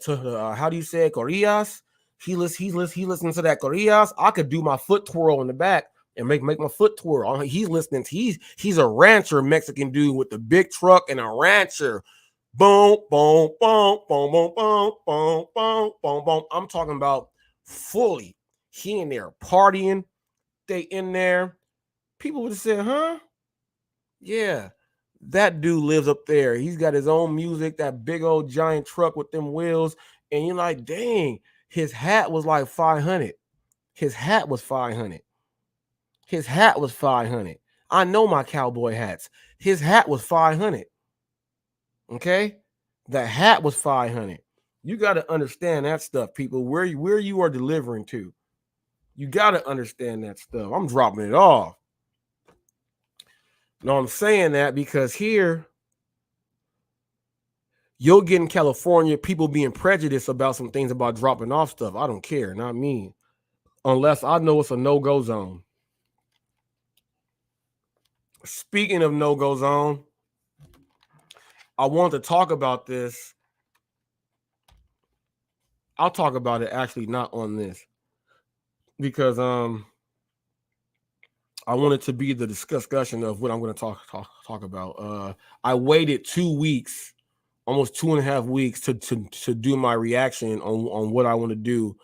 how do you say it, corridas? He listening to that corridas. I could do my foot twirl in the back and make my foot twirl. He's listening to he's a rancher Mexican dude with the big truck and a rancher. Boom, boom, boom, boom, boom, boom, boom, boom, boom, boom. I'm talking about fully. He in there partying. They in there. People would have said, huh? Yeah, that dude lives up there. He's got his own music, that big old giant truck with them wheels. And you're like, dang, his hat was like 500. His hat was 500. His hat was 500. I know my cowboy hats. His hat was 500. Okay? The hat was 500. You got to understand that stuff, people, where you are delivering to. You got to understand that stuff. I'm dropping it off. No, I'm saying that because here, you'll get in California people being prejudiced about some things about dropping off stuff. I don't care, not me. Unless I know it's a no-go zone. Speaking of no-go zone, I want to talk about this. I'll talk about it actually not on this. Because I want it to be the discussion of what I'm going to talk about. I waited 2 weeks, almost 2.5 weeks to do my reaction on what I want to do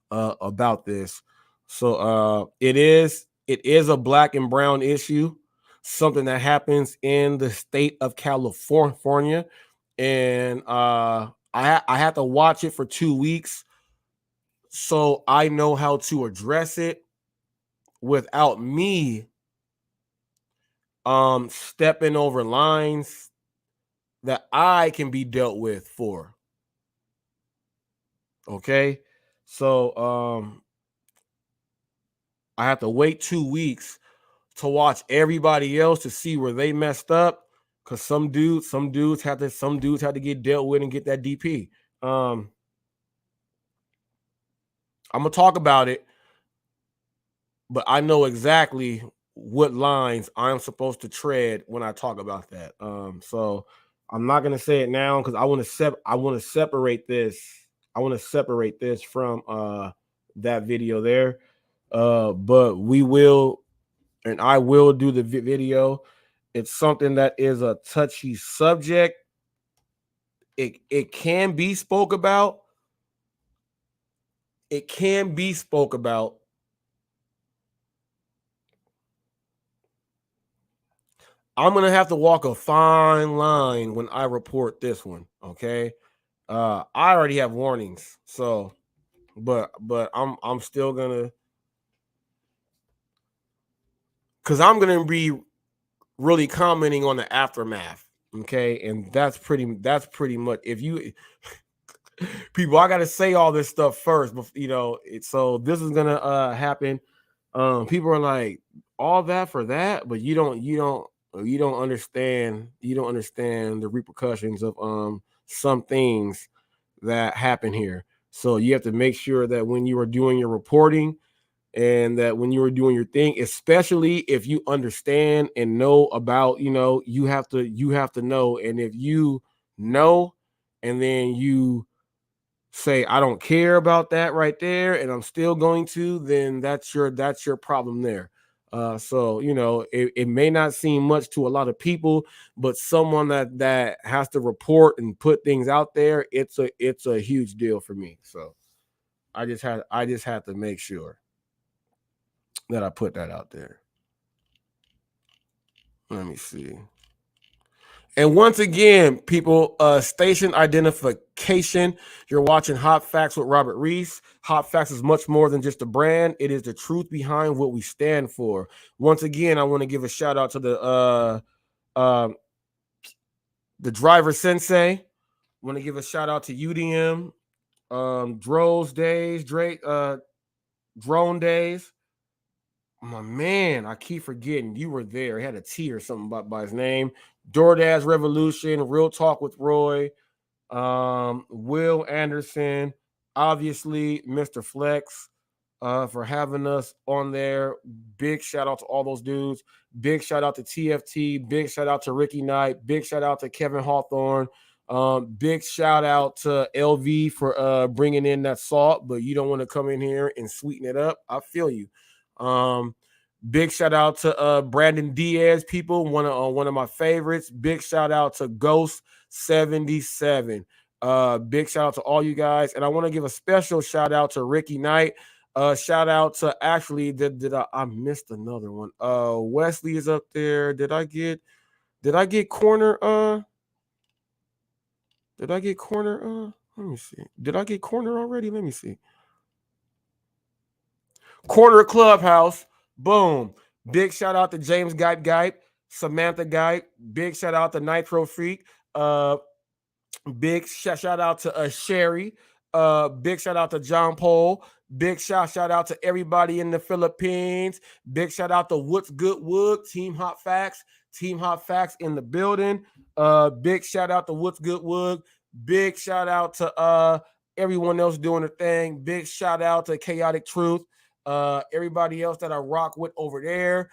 about this. So it is a black and brown issue, something that happens in the state of California, and I had to watch it for 2 weeks, so I know how to address it without me stepping over lines that I can be dealt with for. Okay, so I have to wait 2 weeks to watch everybody else to see where they messed up, because some dudes had to get dealt with and get that DP. I'm gonna talk about it, but I know exactly what lines I'm supposed to tread when I talk about that. So I'm not gonna say it now because I want to separate this. I want to separate this from that video there. But we will, and I will do the video. It's something that is a touchy subject. It can be spoke about. It can be spoke about. I'm gonna have to walk a fine line when I report this one. Okay. I already have warnings, so but I'm still gonna, because I'm gonna be really commenting on the aftermath. Okay, and that's pretty much, if you people, I gotta say all this stuff first, but so this is gonna happen. People are like, all that for that, but you don't understand the repercussions of some things that happen here. So you have to make sure that when you are doing your reporting, and that when you are doing your thing, especially if you understand and know about, you have to know. And if you know, and then you say, I don't care about that right there, and I'm still going to, then that's your problem there. So it may not seem much to a lot of people, but someone that has to report and put things out there, it's a huge deal for me. So I just had to make sure that I put that out there. Let me see. And once again, people, station identification. You're watching Hot Facts with Robert Reese. Hot Facts is much more than just a brand. It is the truth behind what we stand for. Once again, I want to give a shout out to the driver sensei. I want to give a shout out to UDM, Drones Days, Drone Days. My man, I keep forgetting you were there. He had a T or something by his name. Doordash Revolution, Real Talk with Roy, Will Anderson, obviously Mr. Flex, for having us on there. Big shout out to all those dudes. Big shout out to TFT. Big shout out to Ricky Knight. Big shout out to Kevin Hawthorne. Big shout out to LV for bringing in that salt, but you don't want to come in here and sweeten it up. I feel you. Um, Big shout out to Brandon Diaz, people, one of my favorites. Big shout out to Ghost 77. Big shout out to all you guys, and I want to give a special shout out to Ricky Knight. Shout out to, actually, I missed another one. Wesley is up there. Did I get corner? Did I get corner? Let me see. Did I get corner already? Let me see. Corner Clubhouse. Boom. Big shout out to James Gipe, Samantha Gipe. Big shout out to Nitro Freak. Big shout out to Sherry. Big shout out to John Paul. Big shout out to everybody in the Philippines. Big shout out to What's Good Wood, Team Hot Facts in the building. Big shout out to What's Good Wood. Big shout out to everyone else doing their thing. Big shout out to Chaotic Truth. Everybody else that I rock with over there.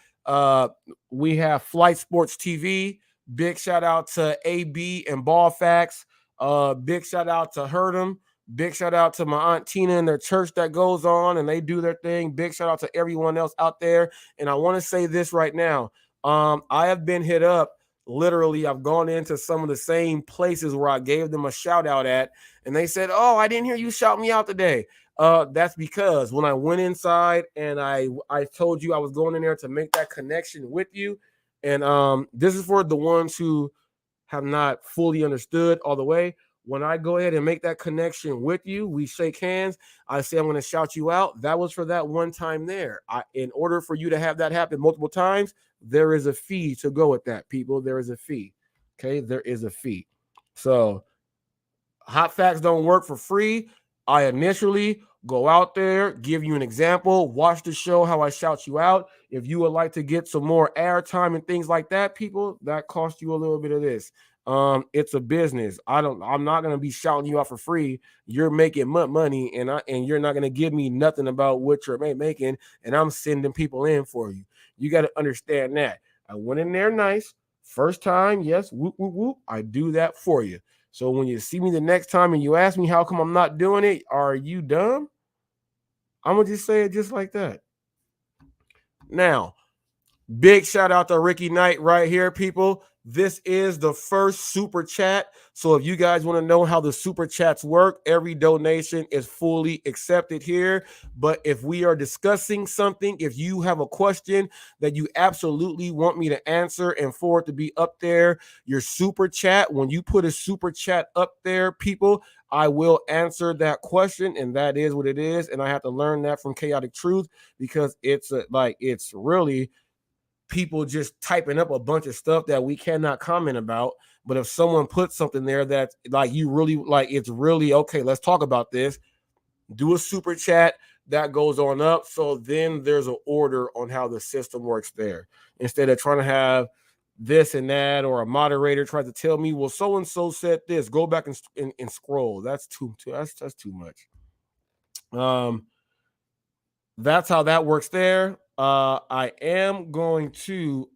We have Flight Sports TV. Big shout out to AB and Ball Facts. Big shout out to Herdem. Big shout out to my Aunt Tina and their church that goes on and they do their thing. Big shout out to everyone else out there. And I want to say this right now. I have been hit up. Literally, I've gone into some of the same places where I gave them a shout out at, and they said, "Oh, I didn't hear you shout me out today." That's because when I went inside and I told you I was going in there to make that connection with you. And this is for the ones who have not fully understood all the way. When I go ahead and make that connection with you, we shake hands. I say I'm going to shout you out. That was for that one time there. In order for you to have that happen multiple times, there is a fee to go with that, people. There is a fee. Okay, there is a fee. So Hot Facts don't work for free. I initially go out there, give you an example, watch the show, how I shout you out. If you would like to get some more airtime and things like that, people, that costs you a little bit of this. It's a business. I'm not gonna be shouting you out for free. You're making money, and you're not gonna give me nothing about what you're making, and I'm sending people in for you. You got to understand that. I went in there nice. First time, yes, whoop, whoop, whoop. I do that for you. So when you see me the next time and you ask me how come I'm not doing it, are you dumb? I'm going to just say it just like that. Now, big shout out to Ricky Knight right here, people. This is the first super chat. So if you guys want to know how the super chats work, every donation is fully accepted here. But if we are discussing something, if you have a question that you absolutely want me to answer and for it to be up there, your super chat, when you put a super chat up there, people, I will answer that question, and that is what it is. And I have to learn that from Chaotic Truth because it's really people just typing up a bunch of stuff that we cannot comment about. But if someone puts something there that like you really like, it's really okay, let's talk about this. Do a super chat that goes on up. So then there's an order on how the system works there. Instead of trying to have this and that, or a moderator tries to tell me, well, so and so said this. Go back and scroll. That's that's too much. That's how that works there. I am going to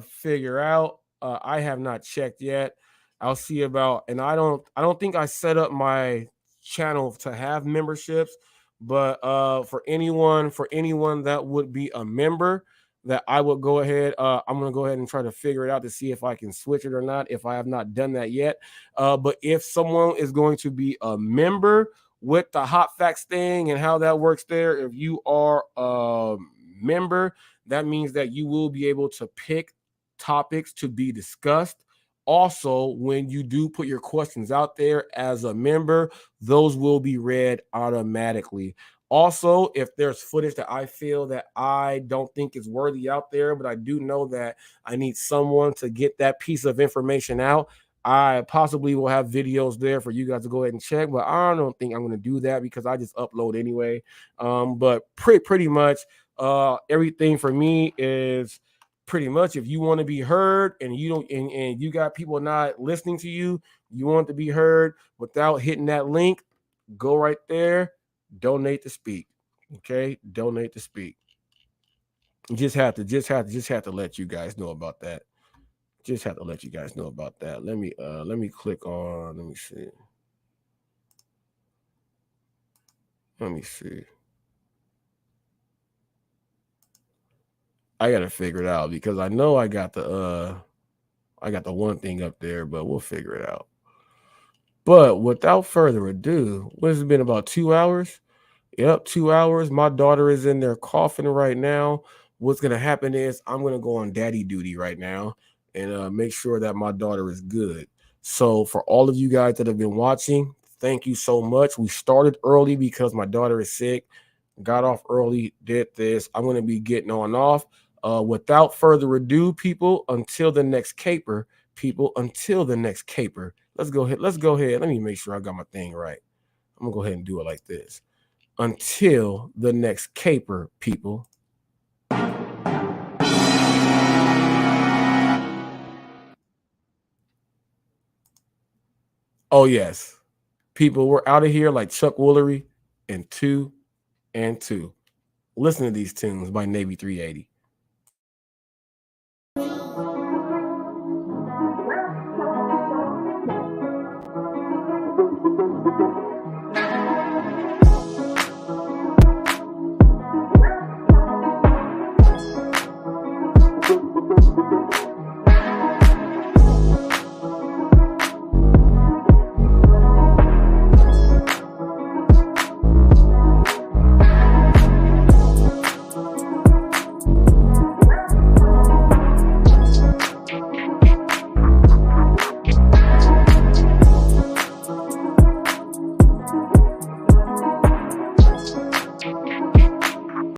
figure out. I have not checked yet. I'll see about, and I don't think I set up my channel to have memberships, but for anyone that would be a member, that I would go ahead. I'm gonna go ahead and try to figure it out to see if I can switch it or not. If I have not done that yet, but if someone is going to be a member with the hot facts thing and how that works there, if you are a member, that means that you will be able to pick topics to be discussed. Also, when you do put your questions out there as a member, those will be read automatically. Also, if there's footage that I feel that I don't think is worthy out there, but I do know that I need someone to get that piece of information out, I possibly will have videos there for you guys to go ahead and check, but I don't think I'm going to do that because I just upload anyway. But pretty much everything for me is pretty much, if you want to be heard and you don't, and you got people not listening to you, you want to be heard without hitting that link, go right there, donate to speak. Okay, donate to speak. Just have to let you guys know about that. Just have to let you guys know about that. Let me click on, let me see. Let me see. I gotta figure it out because I know I got the one thing up there, but we'll figure it out. But without further ado, what has it been, about 2 hours? Yep, 2 hours. My daughter is in there coughing right now. What's gonna happen is I'm gonna go on daddy duty right now and make sure that my daughter is good. So for all of you guys that have been watching, thank you so much. We started early because my daughter is sick. Got off early, did this. I'm gonna be getting on off. Without further ado, people, until the next caper, until the next caper. Let's go ahead. Let's go ahead. Let me make sure I got my thing right. I'm gonna go ahead and do it like this. Until the next caper, people. Oh, yes. People, we're out of here like Chuck Woolery in 2 and 2. Listen to these tunes by Navy 380.